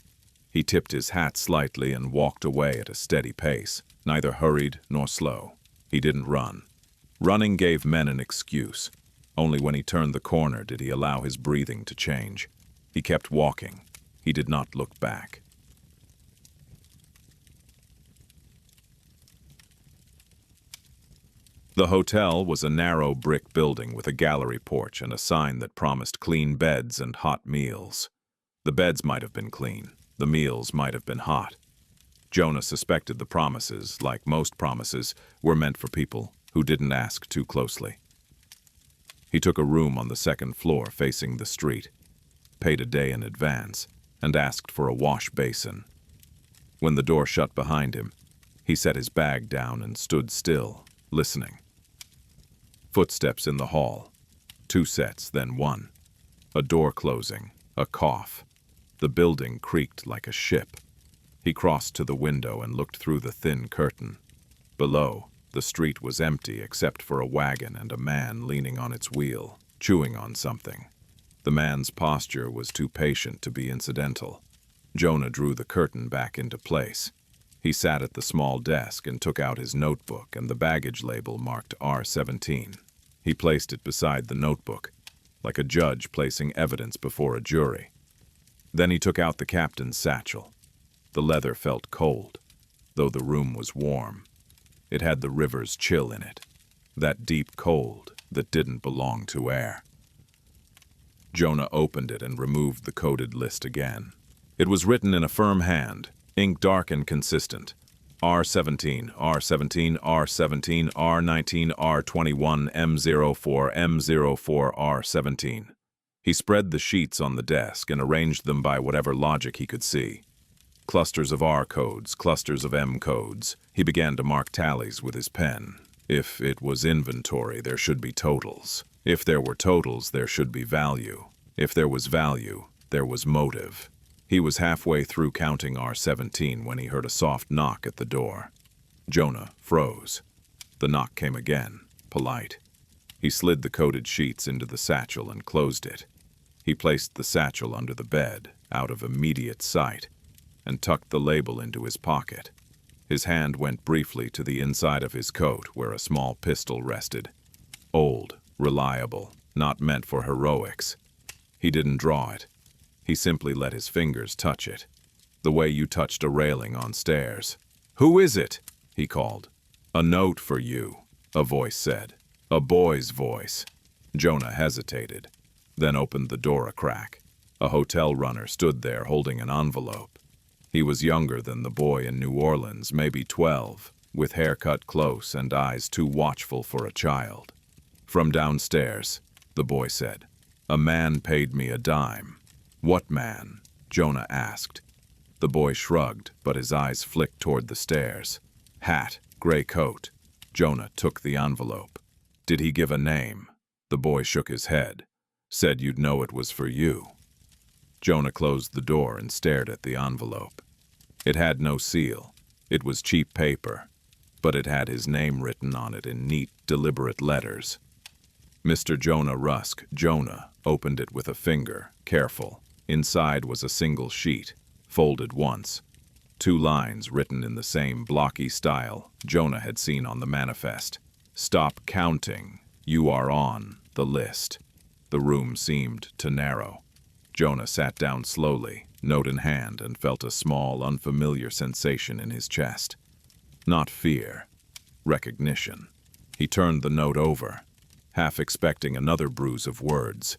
He tipped his hat slightly and walked away at a steady pace, neither hurried nor slow. He didn't run. Running gave men an excuse. Only when he turned the corner did he allow his breathing to change. He kept walking. He did not look back. The hotel was a narrow brick building with a gallery porch and a sign that promised clean beds and hot meals. The beds might have been clean. The meals might have been hot. Jonah suspected the promises, like most promises, were meant for people who didn't ask too closely. He took a room on the second floor facing the street, paid a day in advance, and asked for a wash basin. When the door shut behind him, he set his bag down and stood still, listening. Footsteps in the hall. 2 sets, then 1. A door closing, a cough. The building creaked like a ship. He crossed to the window and looked through the thin curtain. Below, the street was empty except for a wagon and a man leaning on its wheel, chewing on something. The man's posture was too patient to be incidental. Jonah drew the curtain back into place. He sat at the small desk and took out his notebook and the baggage label marked R-17. He placed it beside the notebook, like a judge placing evidence before a jury. Then he took out the captain's satchel. The leather felt cold, though the room was warm. It had the river's chill in it, that deep cold that didn't belong to air. Jonah opened it and removed the coded list again. It was written in a firm hand, ink dark and consistent. R-17, R-17, R-17, R-19, R-21, M-04, M-04, R-17. He spread the sheets on the desk and arranged them by whatever logic he could see. Clusters of R codes, clusters of M codes. He began to mark tallies with his pen. If it was inventory, there should be totals. If there were totals, there should be value. If there was value, there was motive. He was halfway through counting R-17 when he heard a soft knock at the door. Jonah froze. The knock came again, polite. He slid the coded sheets into the satchel and closed it. He placed the satchel under the bed, out of immediate sight, and tucked the label into his pocket. His hand went briefly to the inside of his coat where a small pistol rested. Old, reliable, not meant for heroics. He didn't draw it. He simply let his fingers touch it, the way you touched a railing on stairs. "Who is it?" he called. "A note for you," a voice said. A boy's voice. Jonah hesitated, then opened the door a crack. A hotel runner stood there holding an envelope. He was younger than the boy in New Orleans, maybe 12, with hair cut close and eyes too watchful for a child. "From downstairs," the boy said. "A man paid me a dime." "What man?" Jonah asked. The boy shrugged, but his eyes flicked toward the stairs. "Hat, gray coat." Jonah took the envelope. "Did he give a name?" The boy shook his head. "Said you'd know it was for you." Jonah closed the door and stared at the envelope. It had no seal. It was cheap paper, but it had his name written on it in neat, deliberate letters. Mr. Jonah Rusk. Jonah opened it with a finger, careful. Inside was a single sheet, folded once. 2 lines written in the same blocky style Jonah had seen on the manifest. "Stop counting. You are on the list." The room seemed to narrow. Jonah sat down slowly, note in hand, and felt a small, unfamiliar sensation in his chest. Not fear, recognition. He turned the note over, half expecting another bruise of words,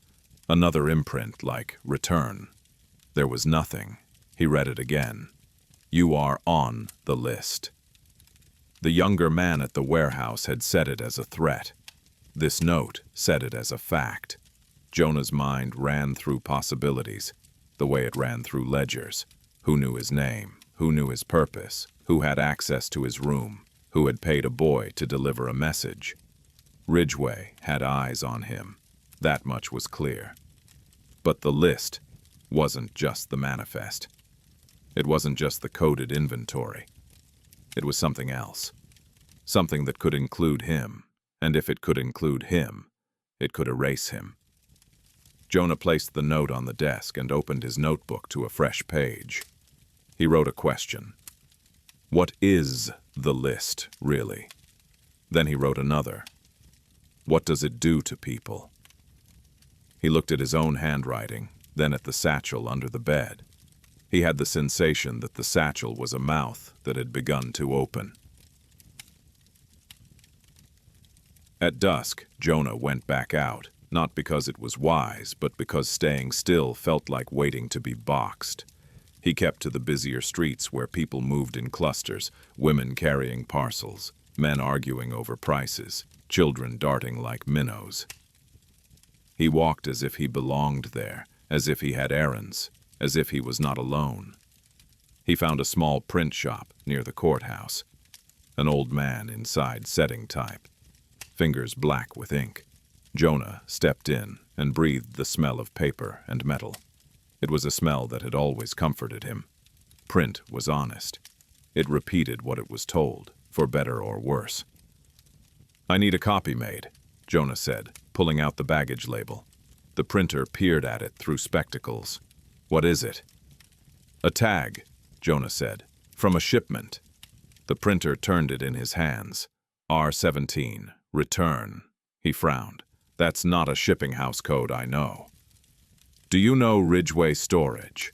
another imprint like return. There was nothing. He read it again. "You are on the list." The younger man at the warehouse had said it as a threat. This note said it as a fact. Jonah's mind ran through possibilities, the way it ran through ledgers. Who knew his name? Who knew his purpose? Who had access to his room? Who had paid a boy to deliver a message? Ridgway had eyes on him. That much was clear. But the list wasn't just the manifest. It wasn't just the coded inventory. It was something else. Something that could include him, and if it could include him, it could erase him. Jonah placed the note on the desk and opened his notebook to a fresh page. He wrote a question. What is the list, really? Then he wrote another. What does it do to people? He looked at his own handwriting, then at the satchel under the bed. He had the sensation that the satchel was a mouth that had begun to open. At dusk, Jonah went back out, not because it was wise, but because staying still felt like waiting to be boxed. He kept to the busier streets where people moved in clusters, women carrying parcels, men arguing over prices, children darting like minnows. He walked as if he belonged there, as if he had errands, as if he was not alone. He found a small print shop near the courthouse. An old man inside setting type, fingers black with ink. Jonah stepped in and breathed the smell of paper and metal. It was a smell that had always comforted him. Print was honest. It repeated what it was told, for better or worse. "I need a copy made," Jonah said, pulling out the baggage label. The printer peered at it through spectacles. "What is it?" "A tag," Jonah said, "from a shipment." The printer turned it in his hands. R-17, return. He frowned. "That's not a shipping house code I know." "Do you know Ridgeway Storage?"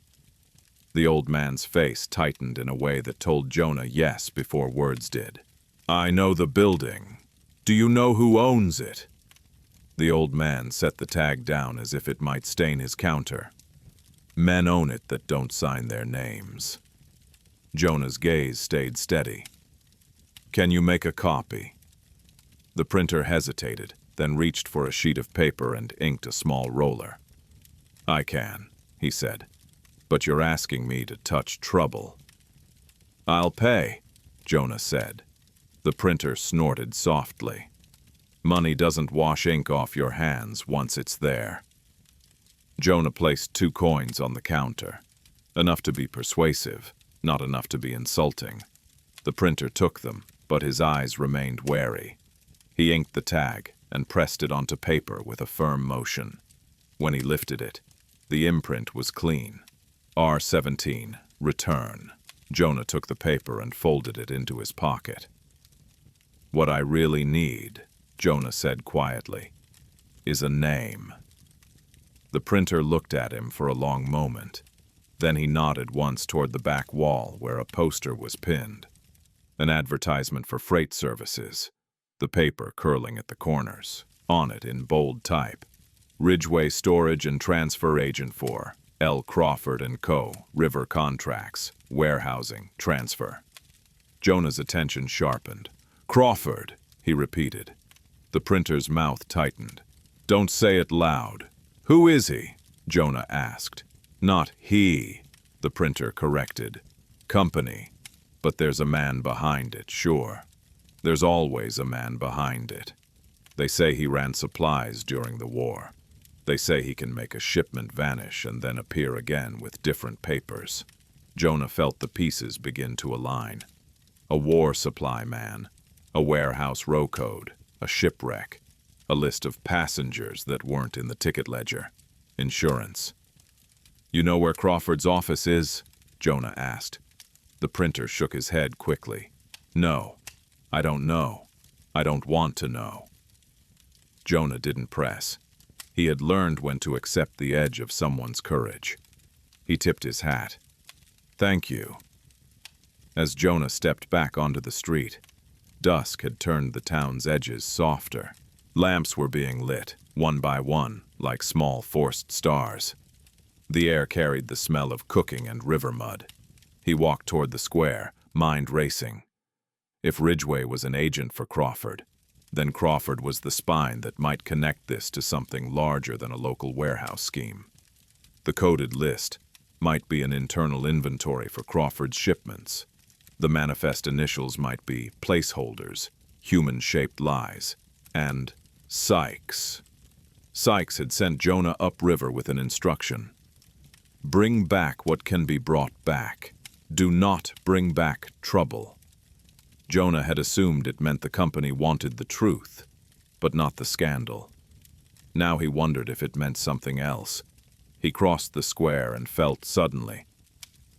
The old man's face tightened in a way that told Jonah yes before words did. "I know the building. Do you know who owns it?" The old man set the tag down as if it might stain his counter. "Men own it that don't sign their names." Jonah's gaze stayed steady. "Can you make a copy?" The printer hesitated, then reached for a sheet of paper and inked a small roller. "I can," he said, "but you're asking me to touch trouble." "I'll pay," Jonah said. The printer snorted softly. "Money doesn't wash ink off your hands once it's there." Jonah placed 2 coins on the counter, enough to be persuasive, not enough to be insulting. The printer took them, but his eyes remained wary. He inked the tag and pressed it onto paper with a firm motion. When he lifted it, the imprint was clean. R-17, return. Jonah took the paper and folded it into his pocket. "What I really need," Jonah said quietly, "is a name." The printer looked at him for a long moment. Then he nodded once toward the back wall where a poster was pinned. An advertisement for freight services, the paper curling at the corners. On it, in bold type, "Ridgeway Storage and Transfer Agent for L. Crawford and Co. River Contracts, Warehousing, Transfer." Jonah's attention sharpened. "Crawford," he repeated. The printer's mouth tightened. "Don't say it loud." "Who is he?" Jonah asked. "Not he," the printer corrected. "Company. But there's a man behind it, sure. There's always a man behind it. They say he ran supplies during the war. They say he can make a shipment vanish and then appear again with different papers." Jonah felt the pieces begin to align. A war supply man, a warehouse row code, a shipwreck, a list of passengers that weren't in the ticket ledger, insurance. "You know where Crawford's office is?" Jonah asked. The printer shook his head quickly. "No, I don't know. I don't want to know." Jonah didn't press. He had learned when to accept the edge of someone's courage. He tipped his hat. "Thank you." As Jonah stepped back onto the street, dusk had turned the town's edges softer. Lamps were being lit, one by one, like small forced stars. The air carried the smell of cooking and river mud. He walked toward the square, mind racing. If Ridgeway was an agent for Crawford, then Crawford was the spine that might connect this to something larger than a local warehouse scheme. The coded list might be an internal inventory for Crawford's shipments. The manifest initials might be placeholders, human-shaped lies, and Sykes. Sykes had sent Jonah upriver with an instruction. "Bring back what can be brought back. Do not bring back trouble." Jonah had assumed it meant the company wanted the truth, but not the scandal. Now he wondered if it meant something else. He crossed the square and felt suddenly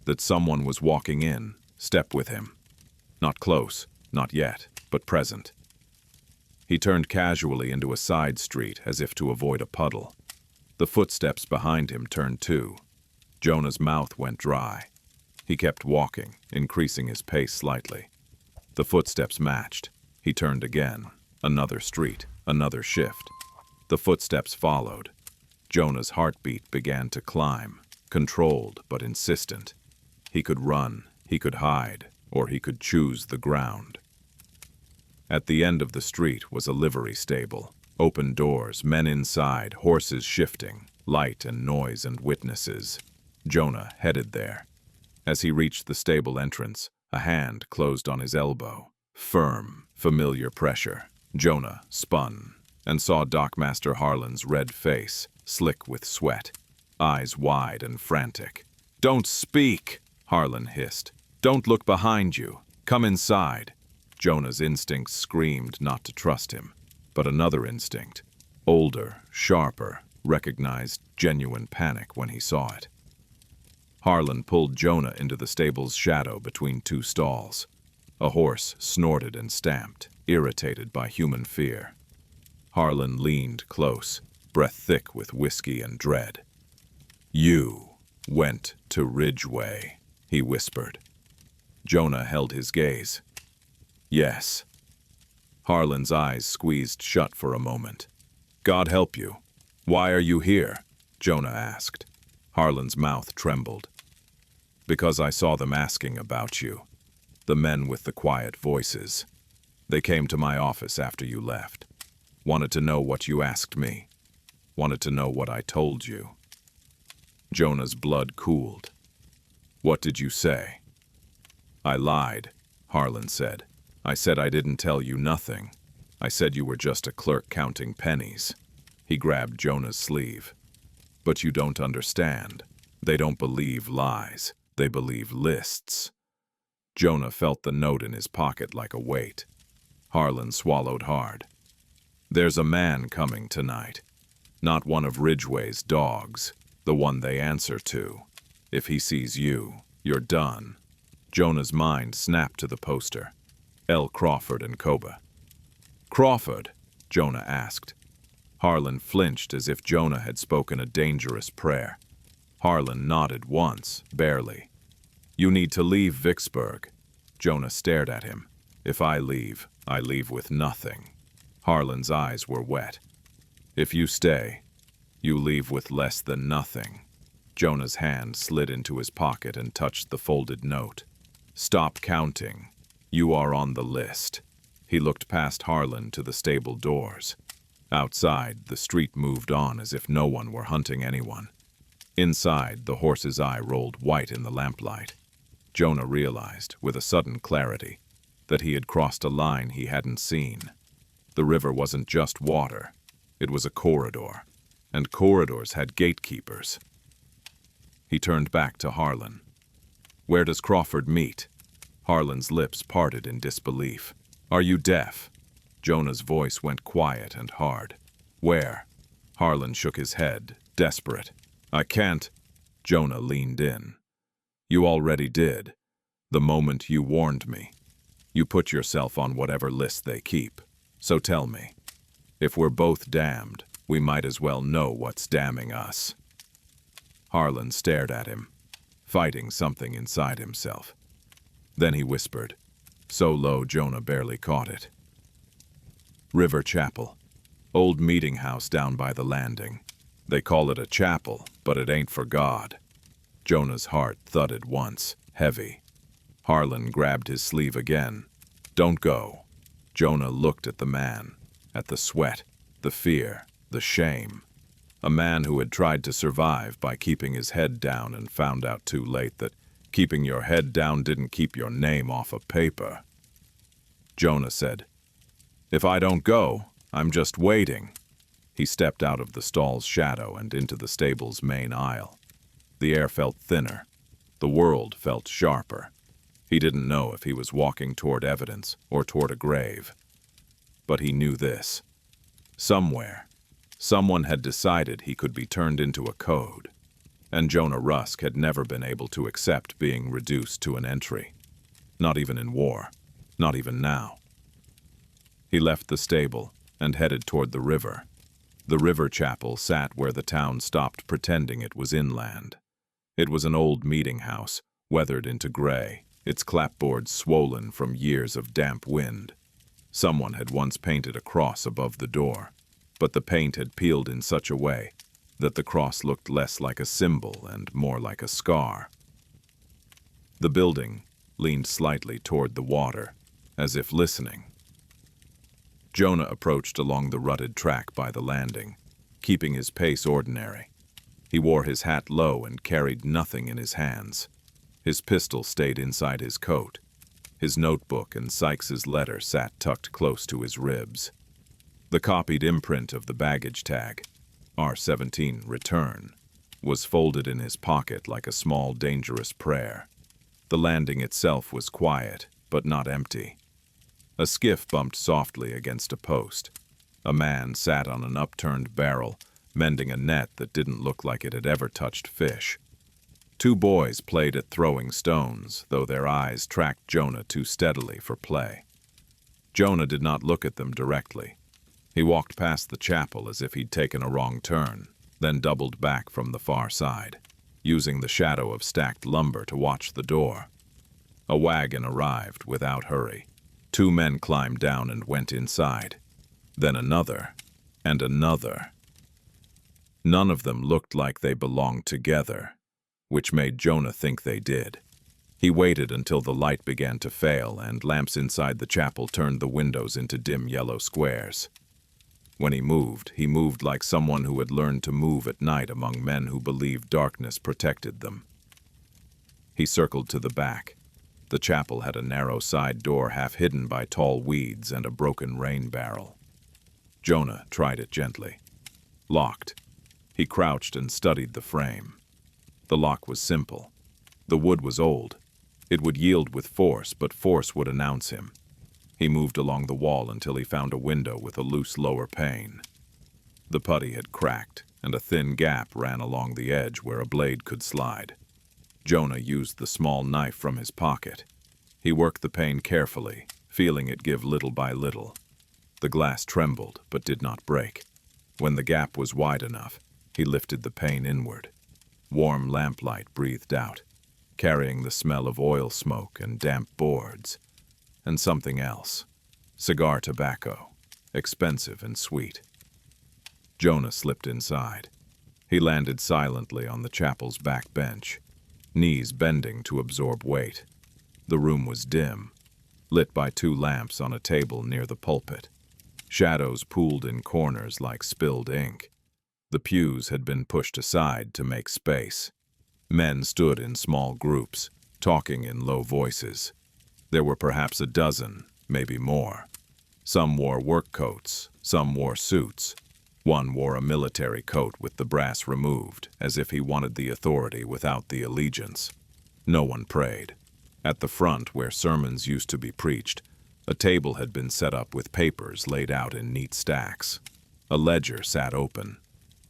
that someone was walking in, step with him. Not close, not yet, but present. He turned casually into a side street as if to avoid a puddle. The footsteps behind him turned too. Jonah's mouth went dry. He kept walking, increasing his pace slightly. The footsteps matched. He turned again. Another street, Another shift. The footsteps followed. Jonah's heartbeat began to climb, controlled but insistent. He could run, he could hide, or he could choose the ground. At the end of the street was a livery stable. Open doors, men inside, horses shifting, light and noise and witnesses. Jonah headed there. As he reached the stable entrance, a hand closed on his elbow. Firm, familiar pressure. Jonah spun and saw Dockmaster Harlan's red face, slick with sweat, eyes wide and frantic. "Don't speak!" Harlan hissed. "Don't look behind you. Come inside." Jonah's instincts screamed not to trust him, but another instinct, older, sharper, recognized genuine panic when he saw it. Harlan pulled Jonah into the stable's shadow between two stalls. A horse snorted and stamped, irritated by human fear. Harlan leaned close, breath thick with whiskey and dread. "You went to Ridgeway," he whispered. Jonah held his gaze. "Yes." Harlan's eyes squeezed shut for a moment. "God help you. Why are you here?" Jonah asked. Harlan's mouth trembled. "Because I saw them asking about you. The men with the quiet voices. They came to my office after you left. Wanted to know what you asked me. Wanted to know what I told you." Jonah's blood cooled. "What did you say?" "I lied," Harlan said. "I said I didn't tell you nothing. I said you were just a clerk counting pennies." He grabbed Jonah's sleeve. "But you don't understand. They don't believe lies. They believe lists." Jonah felt the note in his pocket like a weight. Harlan swallowed hard. "There's a man coming tonight. Not one of Ridgeway's dogs, the one they answer to. If he sees you, you're done." Jonah's mind snapped to the poster. L. Crawford and Koba. "Crawford?" Jonah asked. Harlan flinched as if Jonah had spoken a dangerous prayer. Harlan nodded once, barely. "You need to leave Vicksburg." Jonah stared at him. "If I leave with nothing." Harlan's eyes were wet. "If you stay, you leave with less than nothing." Jonah's hand slid into his pocket and touched the folded note. "Stop counting. You are on the list." He looked past Harlan to the stable doors. Outside, the street moved on as if no one were hunting anyone. Inside, the horse's eye rolled white in the lamplight. Jonah realized, with a sudden clarity, that he had crossed a line he hadn't seen. The river wasn't just water. It was a corridor, and corridors had gatekeepers. He turned back to Harlan. "Where does Crawford meet?" Harlan's lips parted in disbelief. "Are you deaf?" Jonah's voice went quiet and hard. "Where?" Harlan shook his head, desperate. "I can't." Jonah leaned in. "You already did. The moment you warned me. You put yourself on whatever list they keep. So tell me, if we're both damned, we might as well know what's damning us." Harlan stared at him, fighting something inside himself. Then he whispered, so low Jonah barely caught it. "River Chapel. Old meeting house down by the landing. They call it a chapel, but it ain't for God." Jonah's heart thudded once, heavy. Harlan grabbed his sleeve again. "Don't go." Jonah looked at the man, at the sweat, the fear, the shame. A man who had tried to survive by keeping his head down and found out too late that keeping your head down didn't keep your name off of paper. Jonah said, "If I don't go, I'm just waiting." He stepped out of the stall's shadow and into the stable's main aisle. The air felt thinner. The world felt sharper. He didn't know if he was walking toward evidence or toward a grave. But he knew this. Somewhere, someone had decided he could be turned into a code, and Jonah Rusk had never been able to accept being reduced to an entry. Not even in war. Not even now. He left the stable and headed toward the river. The river chapel sat where the town stopped pretending it was inland. It was an old meeting house, weathered into gray, its clapboards swollen from years of damp wind. Someone had once painted a cross above the door, but the paint had peeled in such a way that the cross looked less like a symbol and more like a scar. The building leaned slightly toward the water, as if listening. Jonah approached along the rutted track by the landing, keeping his pace ordinary. He wore his hat low and carried nothing in his hands. His pistol stayed inside his coat. His notebook and Sykes's letter sat tucked close to his ribs. The copied imprint of the baggage tag, R-17 Return, was folded in his pocket like a small, dangerous prayer. The landing itself was quiet, but not empty. A skiff bumped softly against a post. A man sat on an upturned barrel, mending a net that didn't look like it had ever touched fish. Two boys played at throwing stones, though their eyes tracked Jonah too steadily for play. Jonah did not look at them directly. He walked past the chapel as if he'd taken a wrong turn, then doubled back from the far side, using the shadow of stacked lumber to watch the door. A wagon arrived without hurry. Two men climbed down and went inside. Then another, and another. None of them looked like they belonged together, which made Jonah think they did. He waited until the light began to fail and lamps inside the chapel turned the windows into dim yellow squares. When he moved like someone who had learned to move at night among men who believed darkness protected them. He circled to the back. The chapel had a narrow side door half hidden by tall weeds and a broken rain barrel. Jonah tried it gently. Locked. He crouched and studied the frame. The lock was simple. The wood was old. It would yield with force, but force would announce him. He moved along the wall until he found a window with a loose lower pane. The putty had cracked, and a thin gap ran along the edge where a blade could slide. Jonah used the small knife from his pocket. He worked the pane carefully, feeling it give little by little. The glass trembled, but did not break. When the gap was wide enough, he lifted the pane inward. Warm lamplight breathed out, carrying the smell of oil smoke and damp boards. And something else. Cigar tobacco, expensive and sweet. Jonah slipped inside. He landed silently on the chapel's back bench, knees bending to absorb weight. The room was dim, lit by two lamps on a table near the pulpit. Shadows pooled in corners like spilled ink. The pews had been pushed aside to make space. Men stood in small groups, talking in low voices. There were perhaps a dozen, maybe more. Some wore work coats, some wore suits. One wore a military coat with the brass removed, as if he wanted the authority without the allegiance. No one prayed. At the front, where sermons used to be preached, a table had been set up with papers laid out in neat stacks. A ledger sat open.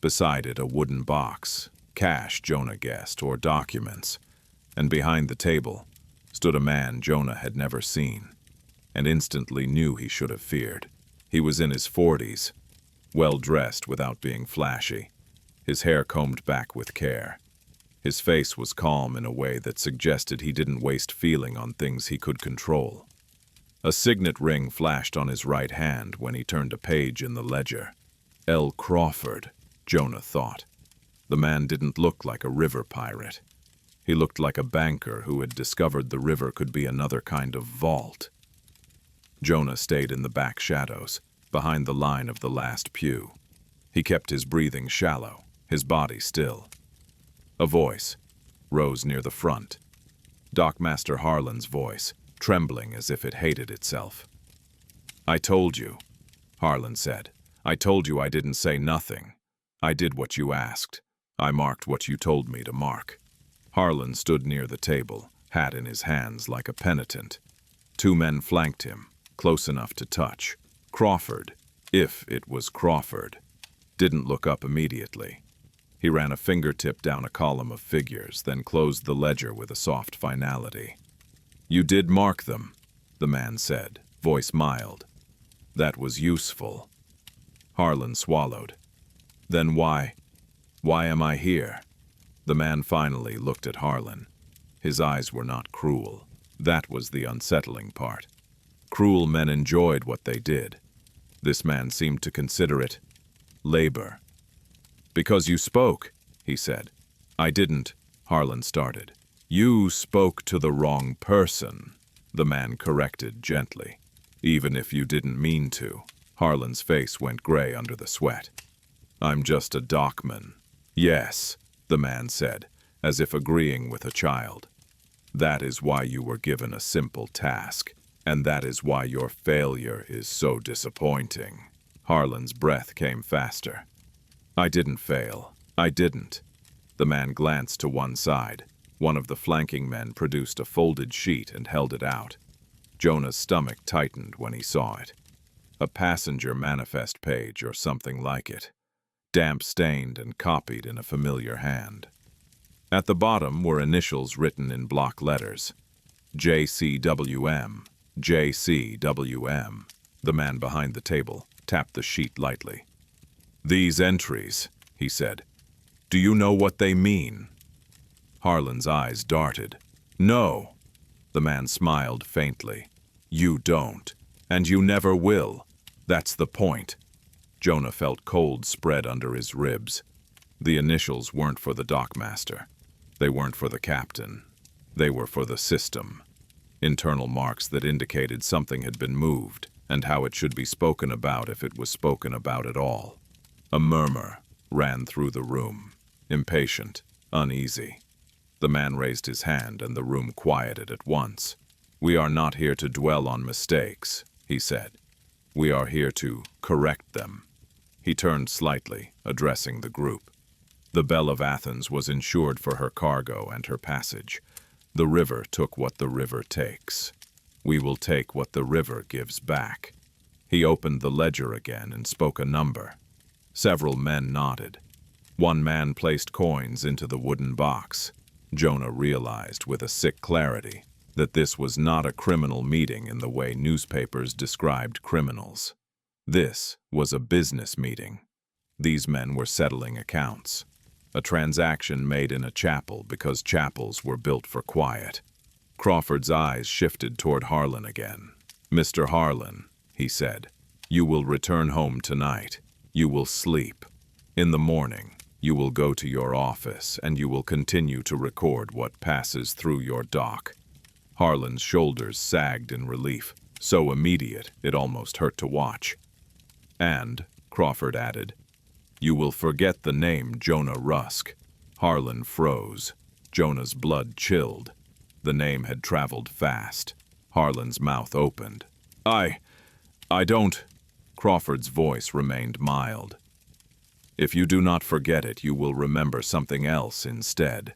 Beside it, a wooden box, cash, Jonah guessed, or documents. And behind the table stood a man Jonah had never seen, and instantly knew he should have feared. He was in his 40s, well-dressed without being flashy, his hair combed back with care. His face was calm in a way that suggested he didn't waste feeling on things he could control. A signet ring flashed on his right hand when he turned a page in the ledger. L. Crawford, Jonah thought. The man didn't look like a river pirate. He looked like a banker who had discovered the river could be another kind of vault. Jonah stayed in the back shadows, behind the line of the last pew. He kept his breathing shallow, his body still. A voice rose near the front. Dockmaster Harlan's voice, trembling as if it hated itself. "I told you," Harlan said. "I told you I didn't say nothing. I did what you asked. I marked what you told me to mark." Harlan stood near the table, hat in his hands like a penitent. Two men flanked him, close enough to touch. Crawford, if it was Crawford, didn't look up immediately. He ran a fingertip down a column of figures, then closed the ledger with a soft finality. "You did mark them," the man said, voice mild. "That was useful." Harlan swallowed. "Then why am I here?" The man finally looked at Harlan. His eyes were not cruel. That was the unsettling part. Cruel men enjoyed what they did. This man seemed to consider it labor. "Because you spoke," he said. "I didn't," Harlan started. "You spoke to the wrong person," the man corrected gently. "Even if you didn't mean to." Harlan's face went gray under the sweat. "I'm just a dockman." "Yes," the man said, as if agreeing with a child. "That is why you were given a simple task, and that is why your failure is so disappointing." Harlan's breath came faster. "I didn't fail. I didn't." The man glanced to one side. One of the flanking men produced a folded sheet and held it out. Jonah's stomach tightened when he saw it. A passenger manifest page or something like it, damp-stained and copied in a familiar hand. At the bottom were initials written in block letters. JCWM, JCWM. The man behind the table tapped the sheet lightly. "These entries," he said. "Do you know what they mean?" Harlan's eyes darted. "No." The man smiled faintly. "You don't, and you never will. That's the point." Jonah felt cold spread under his ribs. The initials weren't for the dockmaster. They weren't for the captain. They were for the system. Internal marks that indicated something had been moved, and how it should be spoken about if it was spoken about at all. A murmur ran through the room, impatient, uneasy. The man raised his hand and the room quieted at once. "We are not here to dwell on mistakes," he said. "We are here to correct them." He turned slightly, addressing the group. The Belle of Athens was insured for her cargo and her passage. The river took what the river takes. We will take what the river gives back. He opened the ledger again and spoke a number. Several men nodded. One man placed coins into the wooden box. Jonah realized with a sick clarity that this was not a criminal meeting in the way newspapers described criminals. This was a business meeting. These men were settling accounts. A transaction made in a chapel because chapels were built for quiet. Crawford's eyes shifted toward Harlan again. "Mr. Harlan," he said, "you will return home tonight. You will sleep. In the morning, you will go to your office and you will continue to record what passes through your dock." Harlan's shoulders sagged in relief, so immediate it almost hurt to watch. "And," Crawford added, "you will forget the name Jonah Rusk." Harlan froze. Jonah's blood chilled. The name had traveled fast. Harlan's mouth opened. I don't." Crawford's voice remained mild. "If you do not forget it, you will remember something else instead.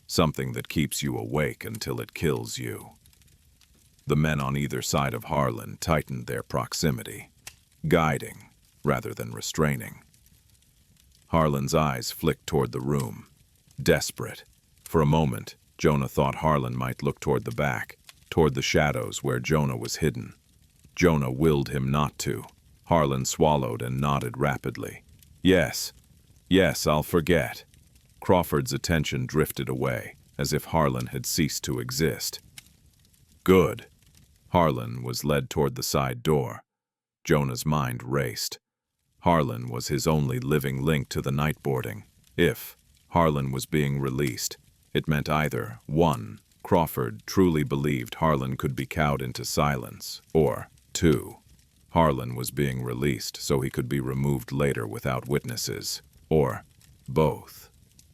Something that keeps you awake until it kills you." The men on either side of Harlan tightened their proximity, guiding rather than restraining. Harlan's eyes flicked toward the room, desperate. For a moment, Jonah thought Harlan might look toward the back, toward the shadows where Jonah was hidden. Jonah willed him not to. Harlan swallowed and nodded rapidly. Yes, I'll forget." Crawford's attention drifted away, as if Harlan had ceased to exist. "Good." Harlan was led toward the side door. Jonah's mind raced. Harlan was his only living link to the nightboarding. If Harlan was being released, it meant either, 1, Crawford truly believed Harlan could be cowed into silence, or 2, Harlan was being released so he could be removed later without witnesses, or both.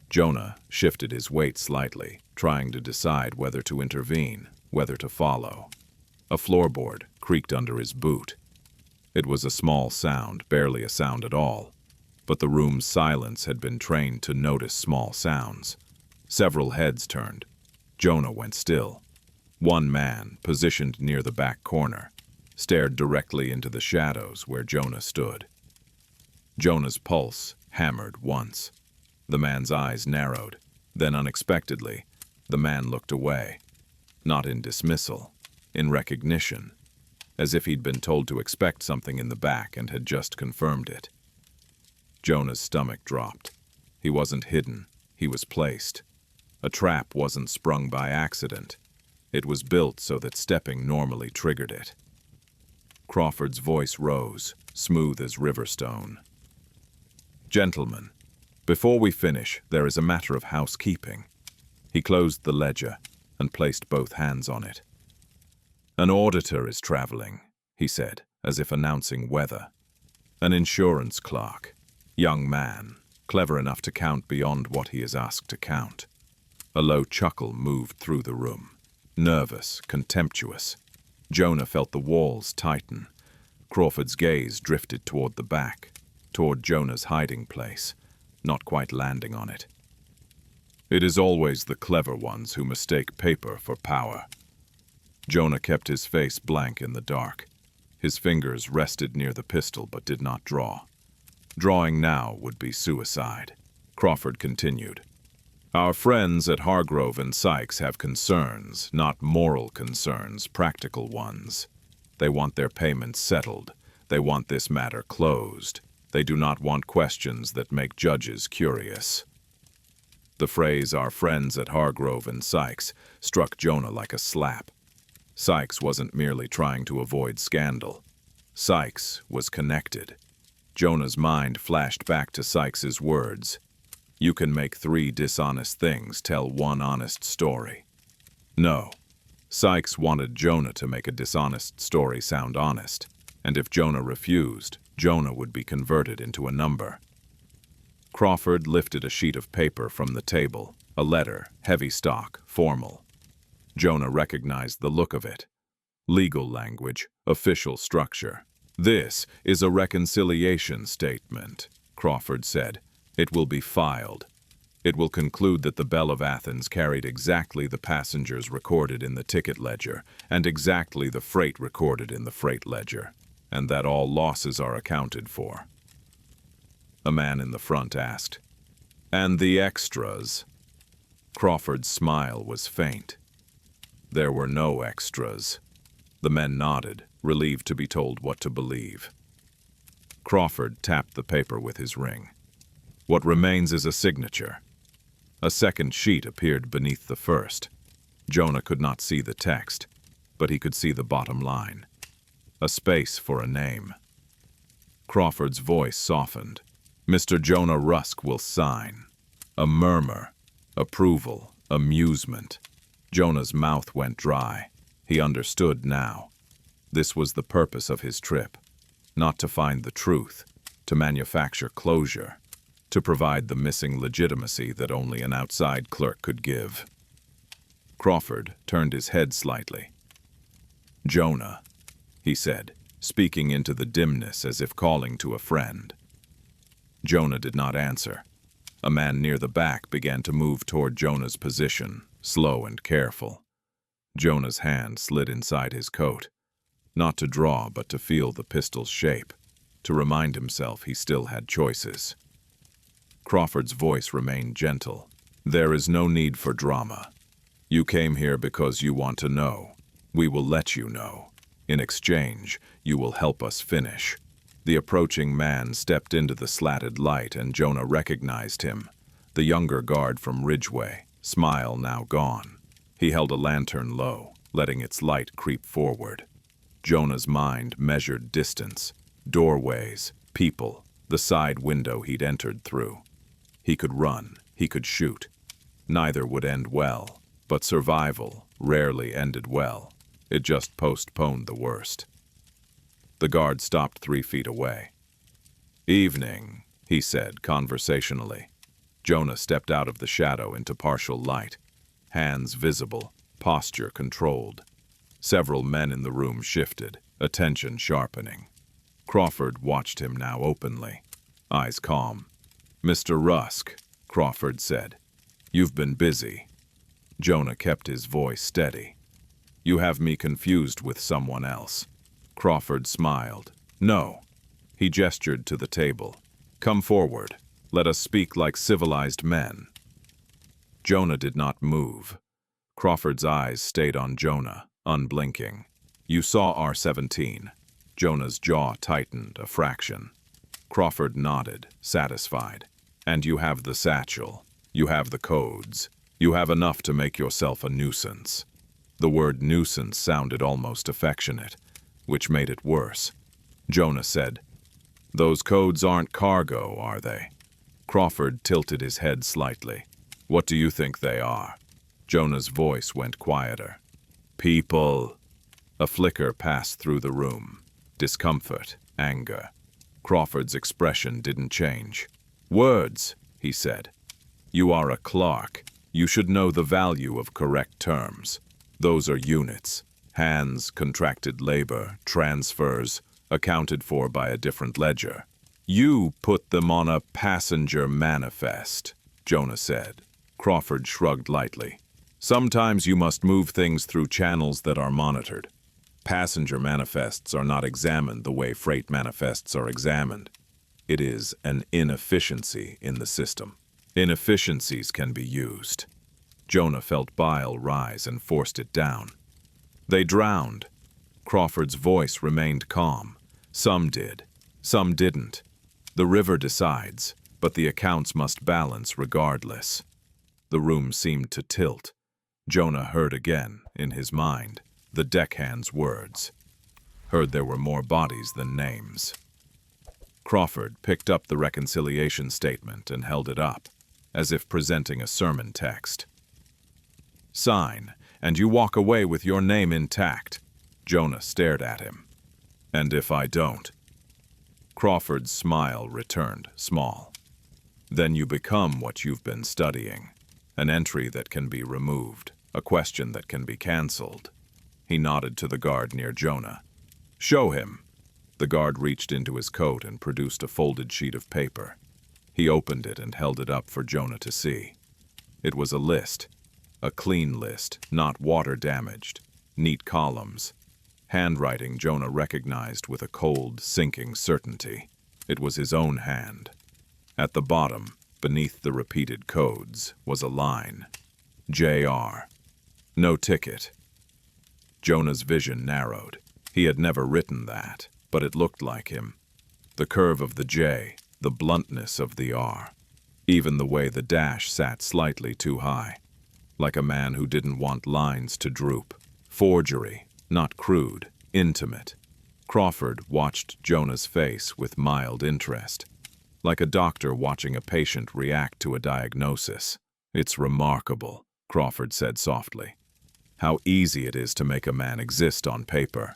Jonah shifted his weight slightly, trying to decide whether to intervene, whether to follow. A floorboard creaked under his boot. It was a small sound, barely a sound at all, but the room's silence had been trained to notice small sounds. Several heads turned. Jonah went still. One man, positioned near the back corner, stared directly into the shadows where Jonah stood. Jonah's pulse hammered once. The man's eyes narrowed. Then unexpectedly, the man looked away. Not in dismissal, in recognition, as if he'd been told to expect something in the back and had just confirmed it. Jonah's stomach dropped. He wasn't hidden, he was placed. A trap wasn't sprung by accident. It was built so that stepping normally triggered it. Crawford's voice rose, smooth as riverstone. "Gentlemen, before we finish, there is a matter of housekeeping." He closed the ledger and placed both hands on it. "An auditor is traveling," he said, as if announcing weather. "An insurance clerk. Young man, clever enough to count beyond what he is asked to count." A low chuckle moved through the room. Nervous, contemptuous. Jonah felt the walls tighten. Crawford's gaze drifted toward the back, toward Jonah's hiding place, not quite landing on it. "It is always the clever ones who mistake paper for power." Jonah kept his face blank in the dark. His fingers rested near the pistol but did not draw. Drawing now would be suicide. Crawford continued. "Our friends at Hargrove and Sykes have concerns, not moral concerns, practical ones. They want their payments settled. They want this matter closed. They do not want questions that make judges curious." The phrase, "our friends at Hargrove and Sykes," struck Jonah like a slap. Sykes wasn't merely trying to avoid scandal. Sykes was connected. Jonah's mind flashed back to Sykes's words. "You can make 3 dishonest things tell 1 honest story." No. Sykes wanted Jonah to make a dishonest story sound honest, and if Jonah refused, Jonah would be converted into a number. Crawford lifted a sheet of paper from the table, a letter, heavy stock, formal. Jonah recognized the look of it. Legal language, official structure. "This is a reconciliation statement," Crawford said. "It will be filed. It will conclude that the Belle of Athens carried exactly the passengers recorded in the ticket ledger and exactly the freight recorded in the freight ledger, and that all losses are accounted for." A man in the front asked, "And the extras?" Crawford's smile was faint. "There were no extras." The men nodded, relieved to be told what to believe. Crawford tapped the paper with his ring. "What remains is a signature." A second sheet appeared beneath the first. Jonah could not see the text, but he could see the bottom line. A space for a name. Crawford's voice softened. "Mr. Jonah Rusk will sign." A murmur. Approval. Amusement. Jonah's mouth went dry. He understood now. This was the purpose of his trip. Not to find the truth, to manufacture closure, to provide the missing legitimacy that only an outside clerk could give. Crawford turned his head slightly. "Jonah," he said, speaking into the dimness as if calling to a friend. Jonah did not answer. A man near the back began to move toward Jonah's position, slow and careful. Jonah's hand slid inside his coat, not to draw but to feel the pistol's shape, to remind himself he still had choices. Crawford's voice remained gentle. "There is no need for drama. You came here because you want to know. We will let you know. In exchange, you will help us finish." The approaching man stepped into the slatted light and Jonah recognized him, the younger guard from Ridgeway, smile now gone. He held a lantern low, letting its light creep forward. Jonah's mind measured distance, doorways, people, the side window he'd entered through. He could run, he could shoot. Neither would end well, but survival rarely ended well. It just postponed the worst. The guard stopped 3 feet away. "Evening," he said conversationally. Jonah stepped out of the shadow into partial light, hands visible, posture controlled. Several men in the room shifted, attention sharpening. Crawford watched him now openly, eyes calm. "Mr. Rusk," Crawford said, "you've been busy." Jonah kept his voice steady. "You have me confused with someone else." Crawford smiled. "No." He gestured to the table. "Come forward. Let us speak like civilized men." Jonah did not move. Crawford's eyes stayed on Jonah, unblinking. "You saw R-17. Jonah's jaw tightened a fraction. Crawford nodded, satisfied. "And you have the satchel. You have the codes. You have enough to make yourself a nuisance." The word nuisance sounded almost affectionate. which made it worse. Jonah said, "Those codes aren't cargo, are they?" Crawford tilted his head slightly. "What do you think they are?" Jonah's voice went quieter. "People." A flicker passed through the room. Discomfort, anger. Crawford's expression didn't change. "Words," he said. "You are a clerk. You should know the value of correct terms. Those are units. Hands, contracted labor, transfers, accounted for by a different ledger. You put them on a passenger manifest," Jonah said. Crawford shrugged lightly. "Sometimes you must move things through channels that are monitored. Passenger manifests are not examined the way freight manifests are examined. It is an inefficiency in the system. Inefficiencies can be used." Jonah felt bile rise and forced it down. "They drowned." Crawford's voice remained calm. "Some did. Some didn't. The river decides, but the accounts must balance regardless." The room seemed to tilt. Jonah heard again, in his mind, the deckhand's words. Heard there were more bodies than names. Crawford picked up the reconciliation statement and held it up, as if presenting a sermon text. "Sign, and you walk away with your name intact." Jonah stared at him. "And if I don't?" Crawford's smile returned, small. "Then you become what you've been studying. An entry that can be removed, a question that can be cancelled." He nodded to the guard near Jonah. "Show him." The guard reached into his coat and produced a folded sheet of paper. He opened it and held it up for Jonah to see. It was a list. A clean list, not water-damaged. Neat columns. Handwriting Jonah recognized with a cold, sinking certainty. It was his own hand. At the bottom, beneath the repeated codes, was a line. J.R. No ticket. Jonah's vision narrowed. He had never written that, but it looked like him. The curve of the J, the bluntness of the R. Even the way the dash sat slightly too high. Like a man who didn't want lines to droop. Forgery, not crude, intimate. Crawford watched Jonah's face with mild interest. Like a doctor watching a patient react to a diagnosis. "It's remarkable," Crawford said softly. "How easy it is to make a man exist on paper."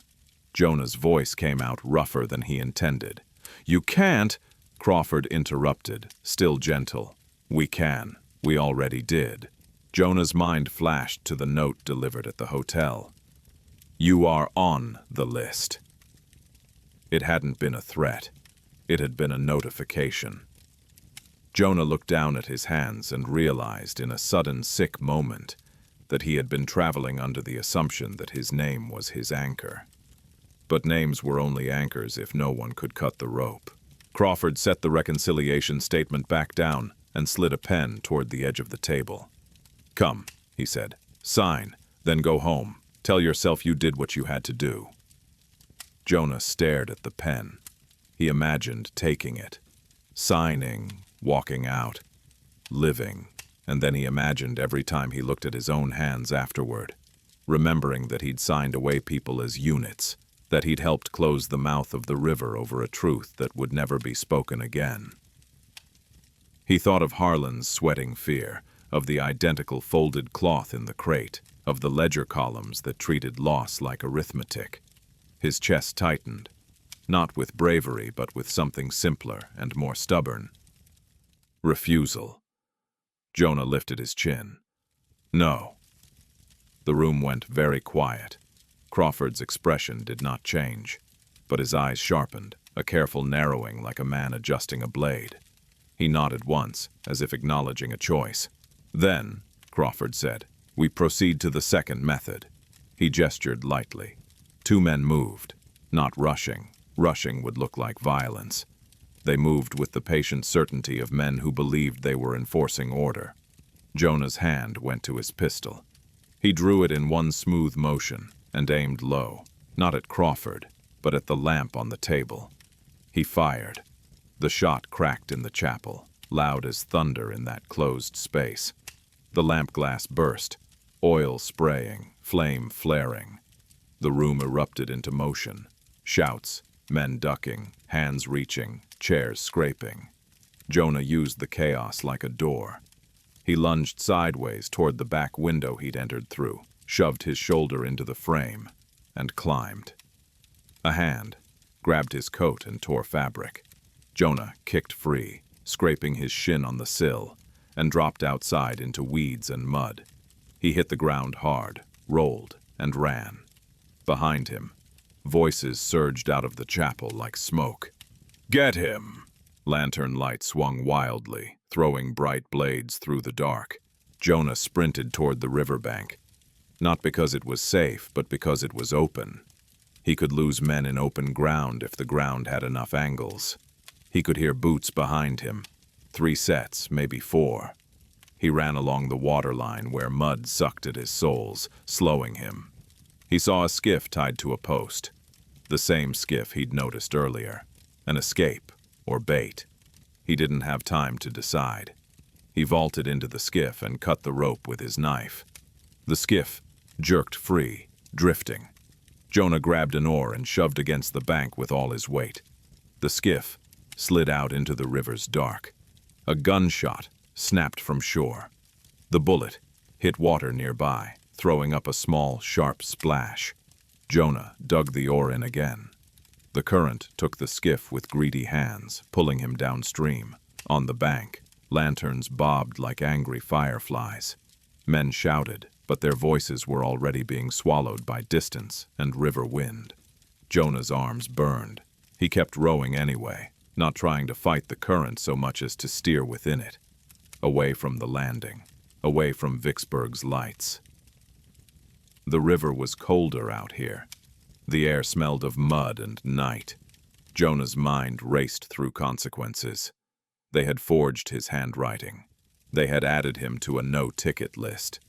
Jonah's voice came out rougher than he intended. "You can't," Crawford interrupted, still gentle. "We can. We already did." Jonah's mind flashed to the note delivered at the hotel. "You are on the list." It hadn't been a threat. It had been a notification. Jonah looked down at his hands and realized in a sudden sick moment that he had been traveling under the assumption that his name was his anchor. But names were only anchors if no one could cut the rope. Crawford set the reconciliation statement back down and slid a pen toward the edge of the table. "Come," he said. "Sign, then go home. Tell yourself you did what you had to do." Jonah stared at the pen. He imagined taking it, signing, walking out, living, and then he imagined every time he looked at his own hands afterward, remembering that he'd signed away people as units, that he'd helped close the mouth of the river over a truth that would never be spoken again. He thought of Harlan's sweating fear, of the identical folded cloth in the crate, of the ledger columns that treated loss like arithmetic. His chest tightened, not with bravery but with something simpler and more stubborn. Refusal. Jonah lifted his chin. "No." The room went very quiet. Crawford's expression did not change, but his eyes sharpened, a careful narrowing like a man adjusting a blade. He nodded once, as if acknowledging a choice. "Then," Crawford said, "we proceed to the second method." He gestured lightly. Two men moved, not rushing. Rushing would look like violence. They moved with the patient certainty of men who believed they were enforcing order. Jonah's hand went to his pistol. He drew it in one smooth motion and aimed low, not at Crawford, but at the lamp on the table. He fired. The shot cracked in the chapel, loud as thunder in that closed space. The lamp glass burst, oil spraying, flame flaring. The room erupted into motion. Shouts, men ducking, hands reaching, chairs scraping. Jonah used the chaos like a door. He lunged sideways toward the back window he'd entered through, shoved his shoulder into the frame, and climbed. A hand grabbed his coat and tore fabric. Jonah kicked free, scraping his shin on the sill, and dropped outside into weeds and mud. He hit the ground hard, rolled, and ran. Behind him, voices surged out of the chapel like smoke. "Get him!" Lantern light swung wildly, throwing bright blades through the dark. Jonah sprinted toward the riverbank, not because it was safe, but because it was open. He could lose men in open ground if the ground had enough angles. He could hear boots behind him. 3 sets, maybe 4. He ran along the waterline where mud sucked at his soles, slowing him. He saw a skiff tied to a post. The same skiff he'd noticed earlier. An escape, or bait. He didn't have time to decide. He vaulted into the skiff and cut the rope with his knife. The skiff jerked free, drifting. Jonah grabbed an oar and shoved against the bank with all his weight. The skiff slid out into the river's dark. A gunshot snapped from shore. The bullet hit water nearby, throwing up a small, sharp splash. Jonah dug the oar in again. The current took the skiff with greedy hands, pulling him downstream. On the bank, lanterns bobbed like angry fireflies. Men shouted, but their voices were already being swallowed by distance and river wind. Jonah's arms burned. He kept rowing anyway, not trying to fight the current so much as to steer within it. Away from the landing, away from Vicksburg's lights. The river was colder out here. The air smelled of mud and night. Jonah's mind raced through consequences. They had forged his handwriting. They had added him to a no-ticket list.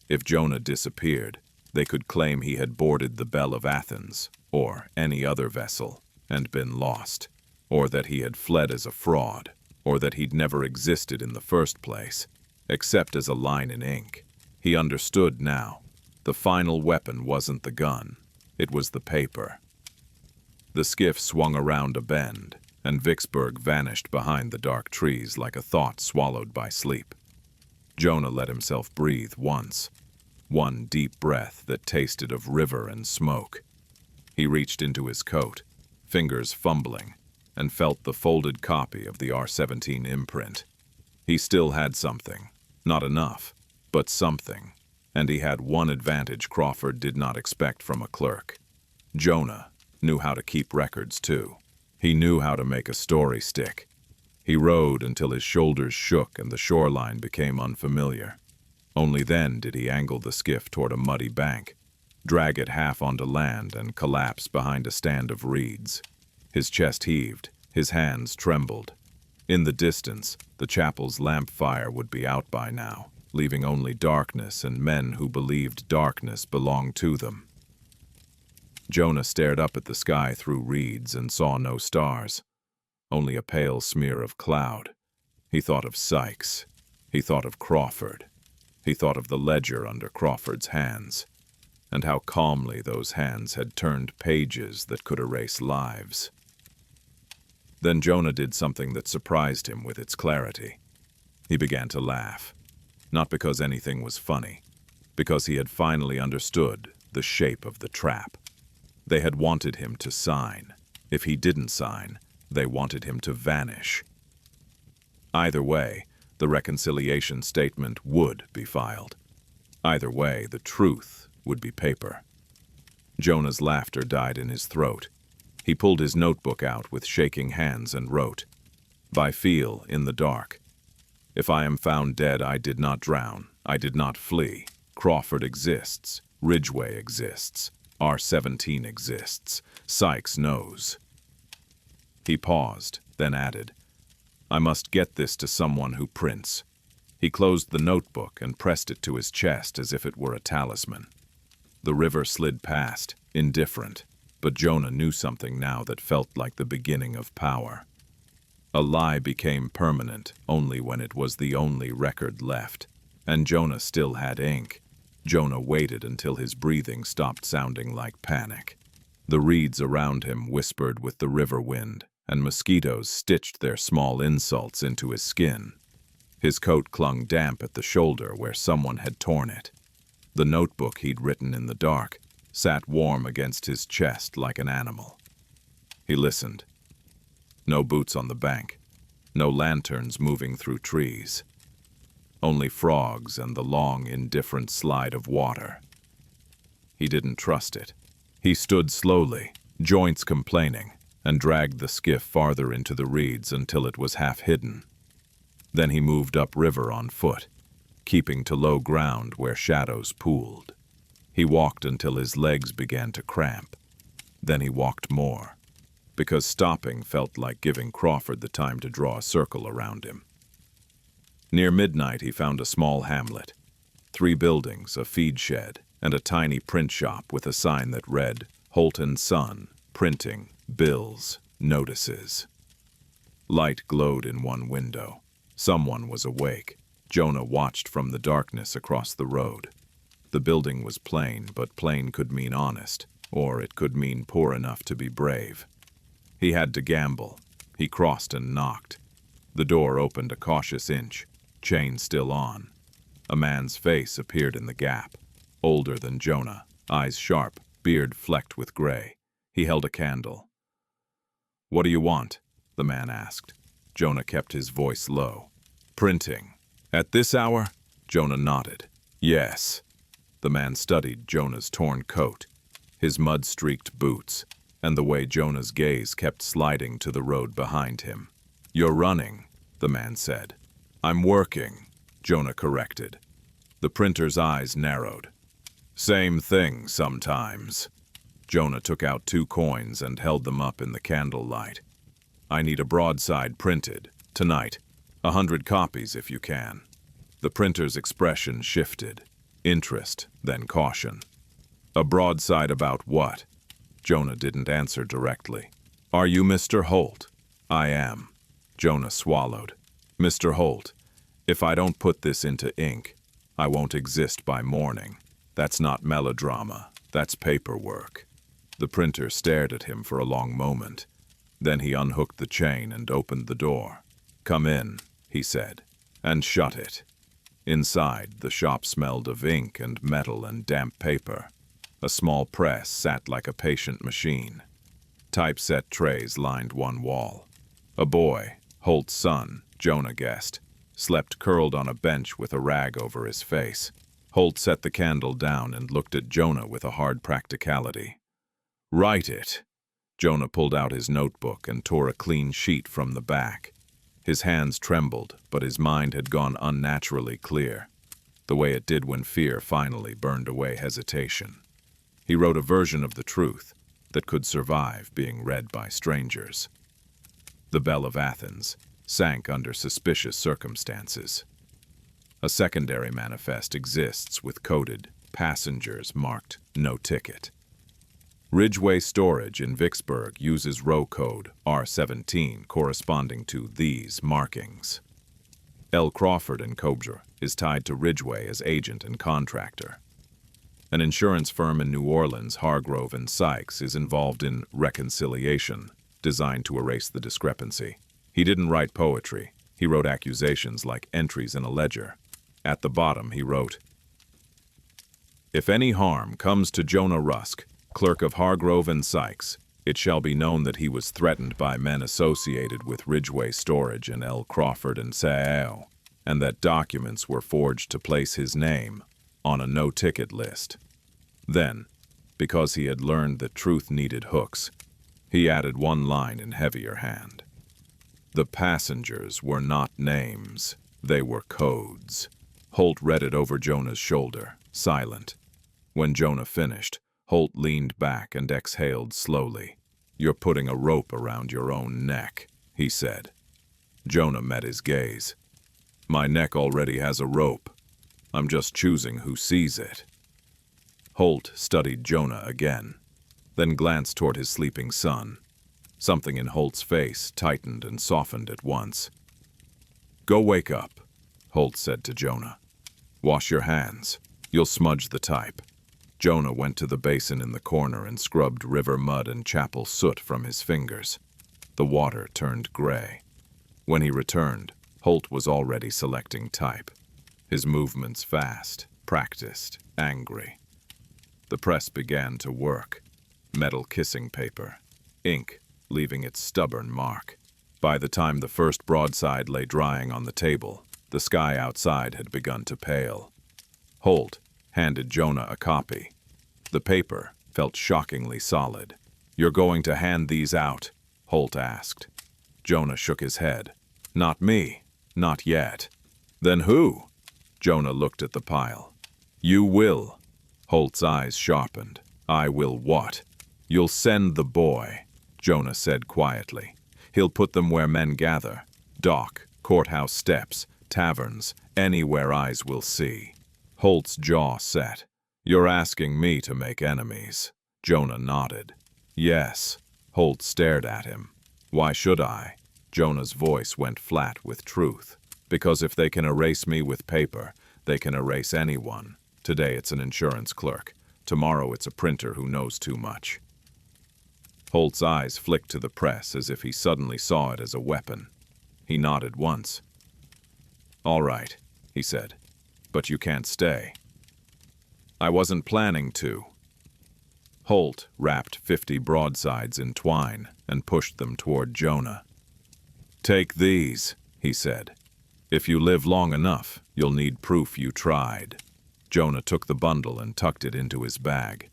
If Jonah disappeared, they could claim he had boarded the Belle of Athens, or any other vessel, and been lost, or that he had fled as a fraud, or that he'd never existed in the first place, except as a line in ink. He understood now. The final weapon wasn't the gun. It was the paper. The skiff swung around a bend, and Vicksburg vanished behind the dark trees like a thought swallowed by sleep. Jonah let himself breathe once, one deep breath that tasted of river and smoke. He reached into his coat, fingers fumbling, and felt the folded copy of the R-17 imprint. He still had something. Not enough, but something. And he had one advantage Crawford did not expect from a clerk. Jonah knew how to keep records, too. He knew how to make a story stick. He rowed until his shoulders shook and the shoreline became unfamiliar. Only then did he angle the skiff toward a muddy bank, drag it half onto land, and collapse behind a stand of reeds. His chest heaved, his hands trembled. In the distance, the chapel's lamp fire would be out by now, leaving only darkness and men who believed darkness belonged to them. Jonah stared up at the sky through reeds and saw no stars, only a pale smear of cloud. He thought of Sykes. He thought of Crawford. He thought of the ledger under Crawford's hands, and how calmly those hands had turned pages that could erase lives. Then Jonah did something that surprised him with its clarity. He began to laugh. Not because anything was funny, because he had finally understood the shape of the trap. They had wanted him to sign. If he didn't sign, they wanted him to vanish. Either way, the reconciliation statement would be filed. Either way, the truth would be paper. Jonah's laughter died in his throat. He pulled his notebook out with shaking hands and wrote, "By feel in the dark. If I am found dead, I did not drown. I did not flee. Crawford exists. Ridgway exists. R-17 exists. Sykes knows." He paused, then added, "I must get this to someone who prints." He closed the notebook and pressed it to his chest as if it were a talisman. The river slid past, indifferent, but Jonah knew something now that felt like the beginning of power. A lie became permanent only when it was the only record left, and Jonah still had ink. Jonah waited until his breathing stopped sounding like panic. The reeds around him whispered with the river wind, and mosquitoes stitched their small insults into his skin. His coat clung damp at the shoulder where someone had torn it. The notebook he'd written in the dark sat warm against his chest like an animal. He listened. No boots on the bank, no lanterns moving through trees. Only frogs and the long, indifferent slide of water. He didn't trust it. He stood slowly, joints complaining, and dragged the skiff farther into the reeds until it was half hidden. Then he moved upriver on foot, keeping to low ground where shadows pooled. He walked until his legs began to cramp. Then he walked more, because stopping felt like giving Crawford the time to draw a circle around him. Near midnight he found a small hamlet, 3 buildings, a feed shed, and a tiny print shop with a sign that read, Holt & Son, Printing, Bills, Notices. Light glowed in one window. Someone was awake. Jonah watched from the darkness across the road. The building was plain, but plain could mean honest, or it could mean poor enough to be brave. He had to gamble. He crossed and knocked. The door opened a cautious inch, chain still on. A man's face appeared in the gap. Older than Jonah, eyes sharp, beard flecked with gray. He held a candle. "What do you want?" the man asked. Jonah kept his voice low. "Printing. At this hour?" Jonah nodded. "Yes." The man studied Jonah's torn coat, his mud-streaked boots, and the way Jonah's gaze kept sliding to the road behind him. "You're running," the man said. "I'm working," Jonah corrected. The printer's eyes narrowed. "Same thing sometimes." Jonah took out 2 coins and held them up in the candlelight. "I need a broadside printed, tonight. 100 copies if you can." The printer's expression shifted. Interest, then caution. "A broadside about what?" Jonah didn't answer directly. "Are you Mr. Holt?" "I am." Jonah swallowed. "Mr. Holt, if I don't put this into ink, I won't exist by morning. That's not melodrama, that's paperwork." The printer stared at him for a long moment. Then he unhooked the chain and opened the door. "Come in," he said, and shut it. Inside, the shop smelled of ink and metal and damp paper. A small press sat like a patient machine. Typeset trays lined one wall. A boy, Holt's son, Jonah guessed, slept curled on a bench with a rag over his face. Holt set the candle down and looked at Jonah with a hard practicality. "Write it." Jonah pulled out his notebook and tore a clean sheet from the back. His hands trembled, but his mind had gone unnaturally clear, the way it did when fear finally burned away hesitation. He wrote a version of the truth that could survive being read by strangers. The Belle of Athens sank under suspicious circumstances. A secondary manifest exists with coded passengers marked "no ticket." Ridgeway Storage in Vicksburg uses row code R-17 corresponding to these markings. L. Crawford and Sykes is tied to Ridgeway as agent and contractor. An insurance firm in New Orleans, Hargrove and Sykes, is involved in reconciliation, designed to erase the discrepancy. He didn't write poetry. He wrote accusations like entries in a ledger. At the bottom he wrote, "If any harm comes to Jonah Rusk, clerk of Hargrove and Sykes, it shall be known that he was threatened by men associated with Ridgeway Storage and L. Crawford and Sykes, and that documents were forged to place his name on a no-ticket list." Then, because he had learned that truth needed hooks, he added one line in heavier hand. "The passengers were not names, they were codes." Holt read it over Jonah's shoulder, silent. When Jonah finished, Holt leaned back and exhaled slowly. "You're putting a rope around your own neck," he said. Jonah met his gaze. "My neck already has a rope. I'm just choosing who sees it." Holt studied Jonah again, then glanced toward his sleeping son. Something in Holt's face tightened and softened at once. "Go wake up," Holt said to Jonah. "Wash your hands. You'll smudge the type." Jonah went to the basin in the corner and scrubbed river mud and chapel soot from his fingers. The water turned gray. When he returned, Holt was already selecting type. His movements fast, practiced, angry. The press began to work. Metal kissing paper. Ink, leaving its stubborn mark. By the time the first broadside lay drying on the table, the sky outside had begun to pale. Holt handed Jonah a copy. The paper felt shockingly solid. "You're going to hand these out?" Holt asked. Jonah shook his head. "Not me. Not yet." "Then who?" Jonah looked at the pile. "You will." Holt's eyes sharpened. "I will what?" "You'll send the boy," Jonah said quietly. "He'll put them where men gather. Dock, courthouse steps, taverns, anywhere eyes will see." Holt's jaw set. "You're asking me to make enemies." Jonah nodded. "Yes." Holt stared at him. "Why should I?" Jonah's voice went flat with truth. "Because if they can erase me with paper, they can erase anyone. Today it's an insurance clerk. Tomorrow it's a printer who knows too much." Holt's eyes flicked to the press as if he suddenly saw it as a weapon. He nodded once. "All right," he said, "but you can't stay." "I wasn't planning to." Holt wrapped 50 broadsides in twine and pushed them toward Jonah. "Take these," he said. "If you live long enough, you'll need proof you tried." Jonah took the bundle and tucked it into his bag.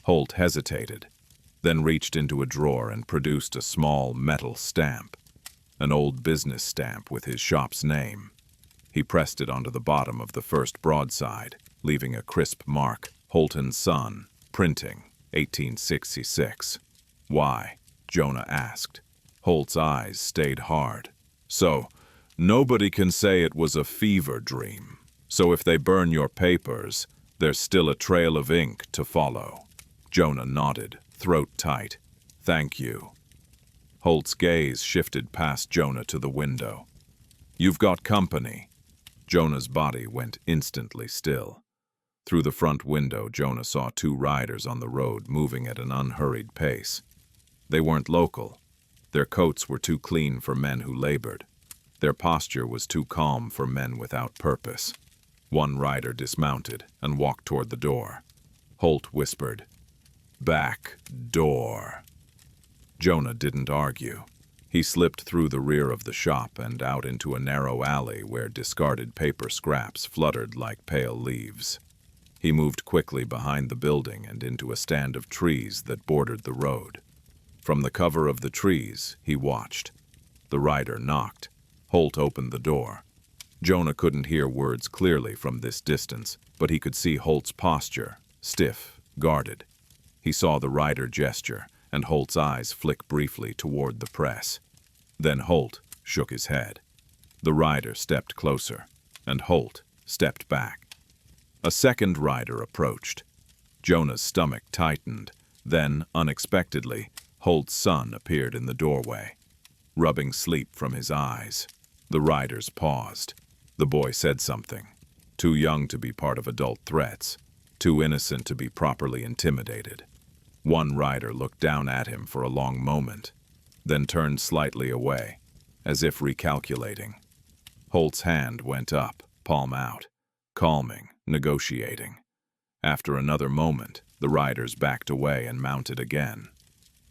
Holt hesitated, then reached into a drawer and produced a small metal stamp, an old business stamp with his shop's name. He pressed it onto the bottom of the first broadside, leaving a crisp mark, Holt & Son, Printing, 1866. "Why?" Jonah asked. Holt's eyes stayed hard. "So, nobody can say it was a fever dream. So if they burn your papers, there's still a trail of ink to follow." Jonah nodded, throat tight. "Thank you." Holt's gaze shifted past Jonah to the window. "You've got company." Jonah's body went instantly still. Through the front window, Jonah saw 2 riders on the road moving at an unhurried pace. They weren't local. Their coats were too clean for men who labored. Their posture was too calm for men without purpose. One rider dismounted and walked toward the door. Holt whispered, "Back door." Jonah didn't argue. He slipped through the rear of the shop and out into a narrow alley where discarded paper scraps fluttered like pale leaves. He moved quickly behind the building and into a stand of trees that bordered the road. From the cover of the trees, he watched. The rider knocked. Holt opened the door. Jonah couldn't hear words clearly from this distance, but he could see Holt's posture, stiff, guarded. He saw the rider gesture, and Holt's eyes flick briefly toward the press. Then Holt shook his head. The rider stepped closer, and Holt stepped back. A second rider approached. Jonah's stomach tightened. Then, unexpectedly, Holt's son appeared in the doorway, rubbing sleep from his eyes. The riders paused. The boy said something. Too young to be part of adult threats. Too innocent to be properly intimidated. One rider looked down at him for a long moment, then turned slightly away, as if recalculating. Holt's hand went up, palm out, calming, negotiating. After another moment, the riders backed away and mounted again.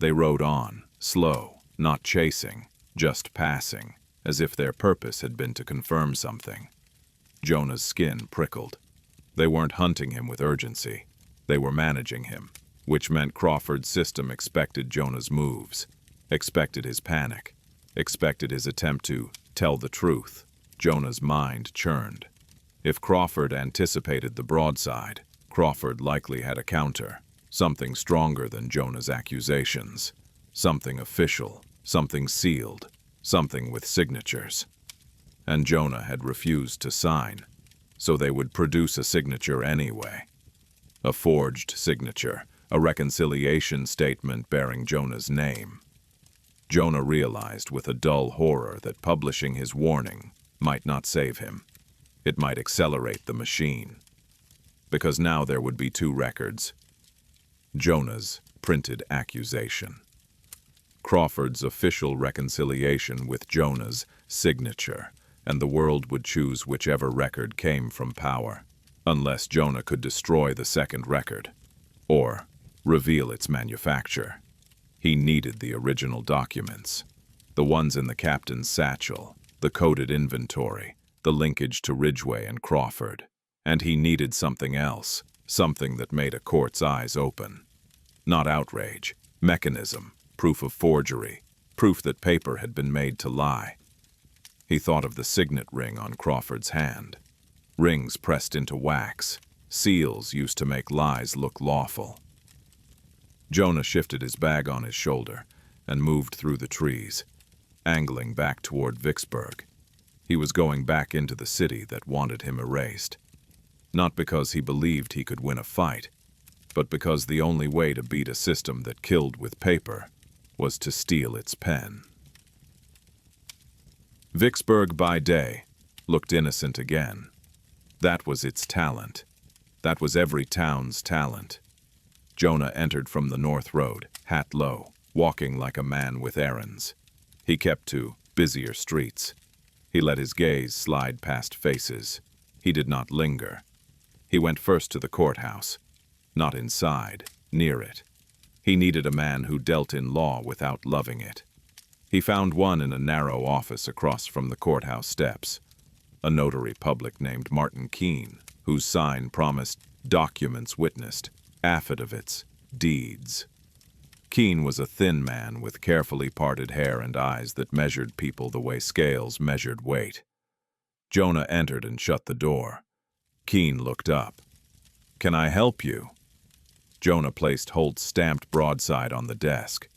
They rode on, slow, not chasing, just passing, as if their purpose had been to confirm something. Jonah's skin prickled. They weren't hunting him with urgency. They were managing him, which meant Crawford's system expected Jonah's moves, expected his panic, expected his attempt to tell the truth. Jonah's mind churned. If Crawford anticipated the broadside, Crawford likely had a counter, something stronger than Jonah's accusations, something official, something sealed, something with signatures. And Jonah had refused to sign, so they would produce a signature anyway. A forged signature, a reconciliation statement bearing Jonah's name. Jonah realized with a dull horror that publishing his warning might not save him. It might accelerate the machine. because now there would be two records. Jonah's printed accusation. Crawford's official reconciliation with Jonah's signature, and the world would choose whichever record came from power, unless Jonah could destroy the second record, or reveal its manufacture. He needed the original documents, the ones in the captain's satchel, the coded inventory, the linkage to Ridgway and Crawford. And he needed something else, something that made a court's eyes open. Not outrage, mechanism, proof of forgery, proof that paper had been made to lie. He thought of the signet ring on Crawford's hand. Rings pressed into wax, seals used to make lies look lawful. Jonah shifted his bag on his shoulder and moved through the trees, angling back toward Vicksburg. He was going back into the city that wanted him erased. Not because he believed he could win a fight, but because the only way to beat a system that killed with paper was to steal its pen. Vicksburg by day looked innocent again. That was its talent. That was every town's talent. Jonah entered from the North Road, hat low, walking like a man with errands. He kept to busier streets. He let his gaze slide past faces. He did not linger. He went first to the courthouse. Not inside, near it. He needed a man who dealt in law without loving it. He found one in a narrow office across from the courthouse steps. A notary public named Martin Keene, whose sign promised documents witnessed, affidavits, deeds. Keene was a thin man with carefully parted hair and eyes that measured people the way scales measured weight. Jonah entered and shut the door. Keene looked up. "Can I help you?" Jonah placed Holt's stamped broadside on the desk.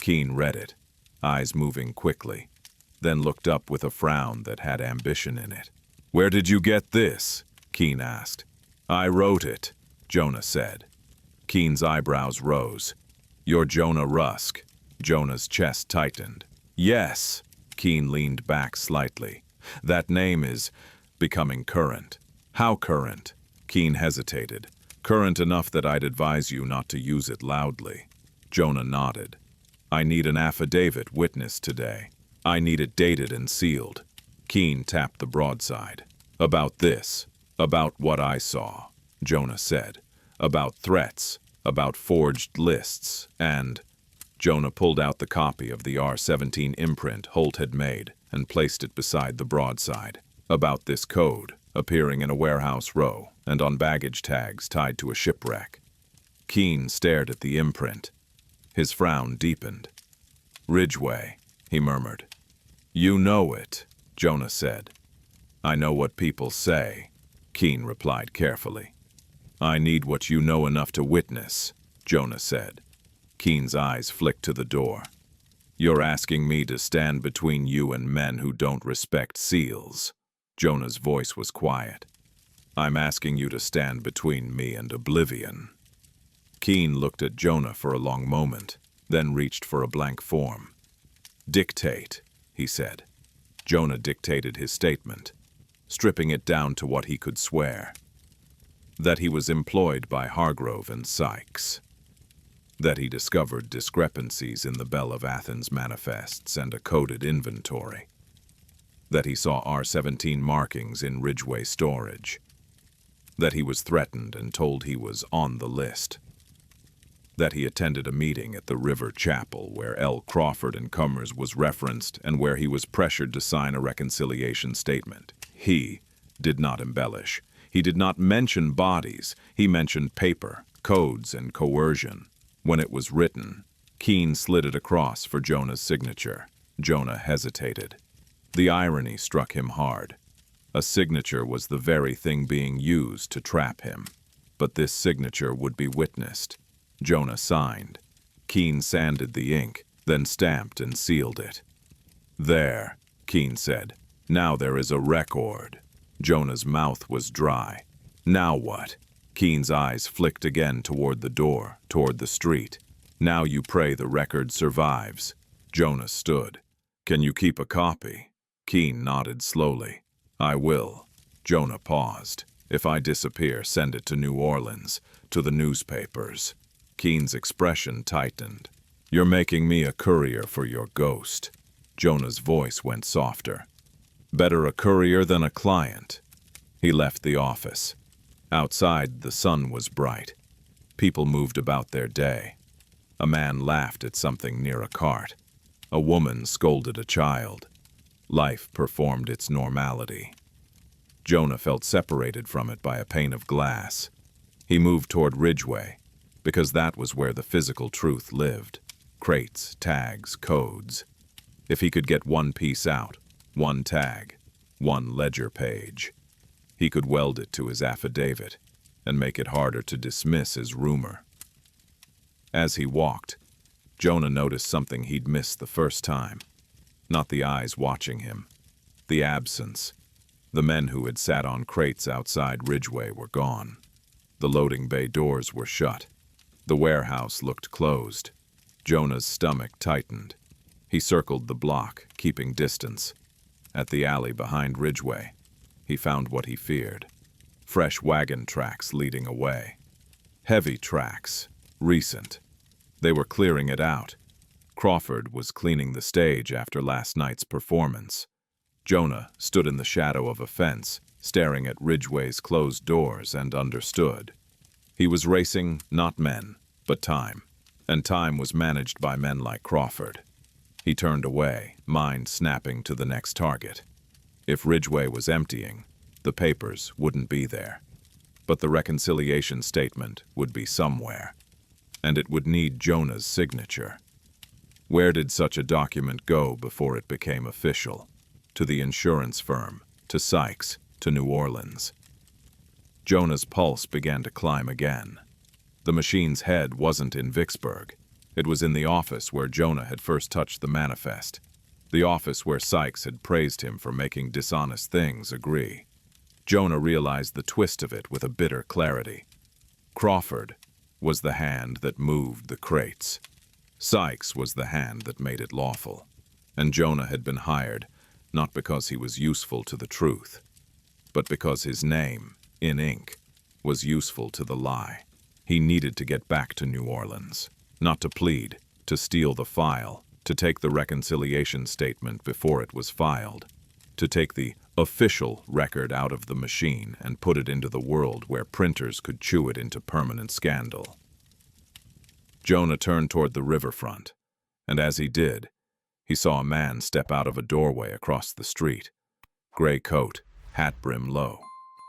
Keene read it, eyes moving quickly, then looked up with a frown that had ambition in it. "Where did you get this?" Keene asked. "I wrote it," Jonah said. Keene's eyebrows rose. "You're Jonah Rusk." Jonah's chest tightened. "Yes." Keene leaned back slightly. "That name is becoming current." "How current?" Keene hesitated. "Current enough that I'd advise you not to use it loudly." Jonah nodded. "I need an affidavit witnessed today. I need it dated and sealed." Keene tapped the broadside. "About this. About what I saw," Jonah said. "About threats. About forged lists. And—" Jonah pulled out the copy of the R-17 imprint Holt had made and placed it beside the broadside. "About this code, appearing in a warehouse row and on baggage tags tied to a shipwreck." Keene stared at the imprint. His frown deepened. "Ridgway," he murmured. "You know it," Jonah said. "I know what people say," Keene replied carefully. "I need what you know enough to witness," Jonah said. Keene's eyes flicked to the door. "You're asking me to stand between you and men who don't respect seals." Jonah's voice was quiet. "I'm asking you to stand between me and oblivion." Keene looked at Jonah for a long moment, then reached for a blank form. "Dictate," he said. Jonah dictated his statement, stripping it down to what he could swear. That he was employed by Hargrove and Sykes. That he discovered discrepancies in the Belle of Athens manifests and a coded inventory. That he saw R-17 markings in Ridgway storage. That he was threatened and told he was on the list. That he attended a meeting at the River Chapel where L. Crawford and Cummers was referenced and where he was pressured to sign a reconciliation statement. He did not embellish. He did not mention bodies. He mentioned paper, codes, and coercion. When it was written, Keene slid it across for Jonah's signature. Jonah hesitated. The irony struck him hard. A signature was the very thing being used to trap him. But this signature would be witnessed. Jonah signed. Keene sanded the ink, then stamped and sealed it. "There," Keene said. "Now there is a record." Jonah's mouth was dry. "Now what?" Keene's eyes flicked again toward the door, toward the street. "Now you pray the record survives." Jonah stood. "Can you keep a copy?" Keene nodded slowly. "I will." Jonah paused. If I disappear, send it to New Orleans, to the newspapers. Keene's expression tightened. You're making me a courier for your ghost. Jonah's voice went softer. Better a courier than a client. He left the office. Outside, the sun was bright. People moved about their day. A man laughed at something near a cart. A woman scolded a child. Life performed its normality. Jonah felt separated from it by a pane of glass. He moved toward Ridgeway, because that was where the physical truth lived. Crates, tags, codes. If he could get one piece out, one tag, one ledger page, he could weld it to his affidavit and make it harder to dismiss as rumor. As he walked, Jonah noticed something he'd missed the first time. Not the eyes watching him. The absence. The men who had sat on crates outside Ridgeway were gone. The loading bay doors were shut. The warehouse looked closed. Jonah's stomach tightened. He circled the block, keeping distance. At the alley behind Ridgeway, he found what he feared. Fresh wagon tracks leading away. Heavy tracks. Recent. They were clearing it out. Crawford was cleaning the stage after last night's performance. Jonah stood in the shadow of a fence, staring at Ridgeway's closed doors, and understood. He was racing not men, but time. And time was managed by men like Crawford. He turned away, mind snapping to the next target. If Ridgeway was emptying, the papers wouldn't be there. But the reconciliation statement would be somewhere. And it would need Jonah's signature. Where did such a document go before it became official? To the insurance firm, to Sykes, to New Orleans. Jonah's pulse began to climb again. The machine's head wasn't in Vicksburg. It was in the office where Jonah had first touched the manifest. The office where Sykes had praised him for making dishonest things agree. Jonah realized the twist of it with a bitter clarity. Crawford was the hand that moved the crates. Sykes was the hand that made it lawful. And Jonah had been hired, not because he was useful to the truth, but because his name, in ink, was useful to the lie. He needed to get back to New Orleans, not to plead, to steal the file, to take the reconciliation statement before it was filed, to take the official record out of the machine and put it into the world where printers could chew it into permanent scandal. Jonah turned toward the riverfront, and as he did, he saw a man step out of a doorway across the street. Gray coat, hat brim low,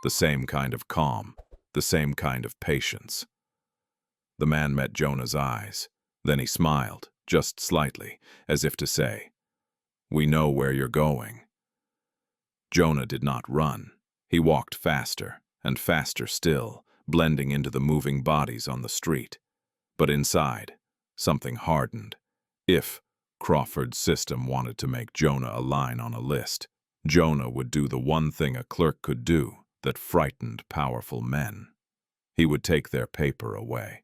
the same kind of calm, the same kind of patience. The man met Jonah's eyes. Then he smiled, just slightly, as if to say, "We know where you're going." Jonah did not run. He walked faster, and faster still, blending into the moving bodies on the street. But inside, something hardened. If Crawford's system wanted to make Jonah a line on a list, Jonah would do the one thing a clerk could do that frightened powerful men. He would take their paper away.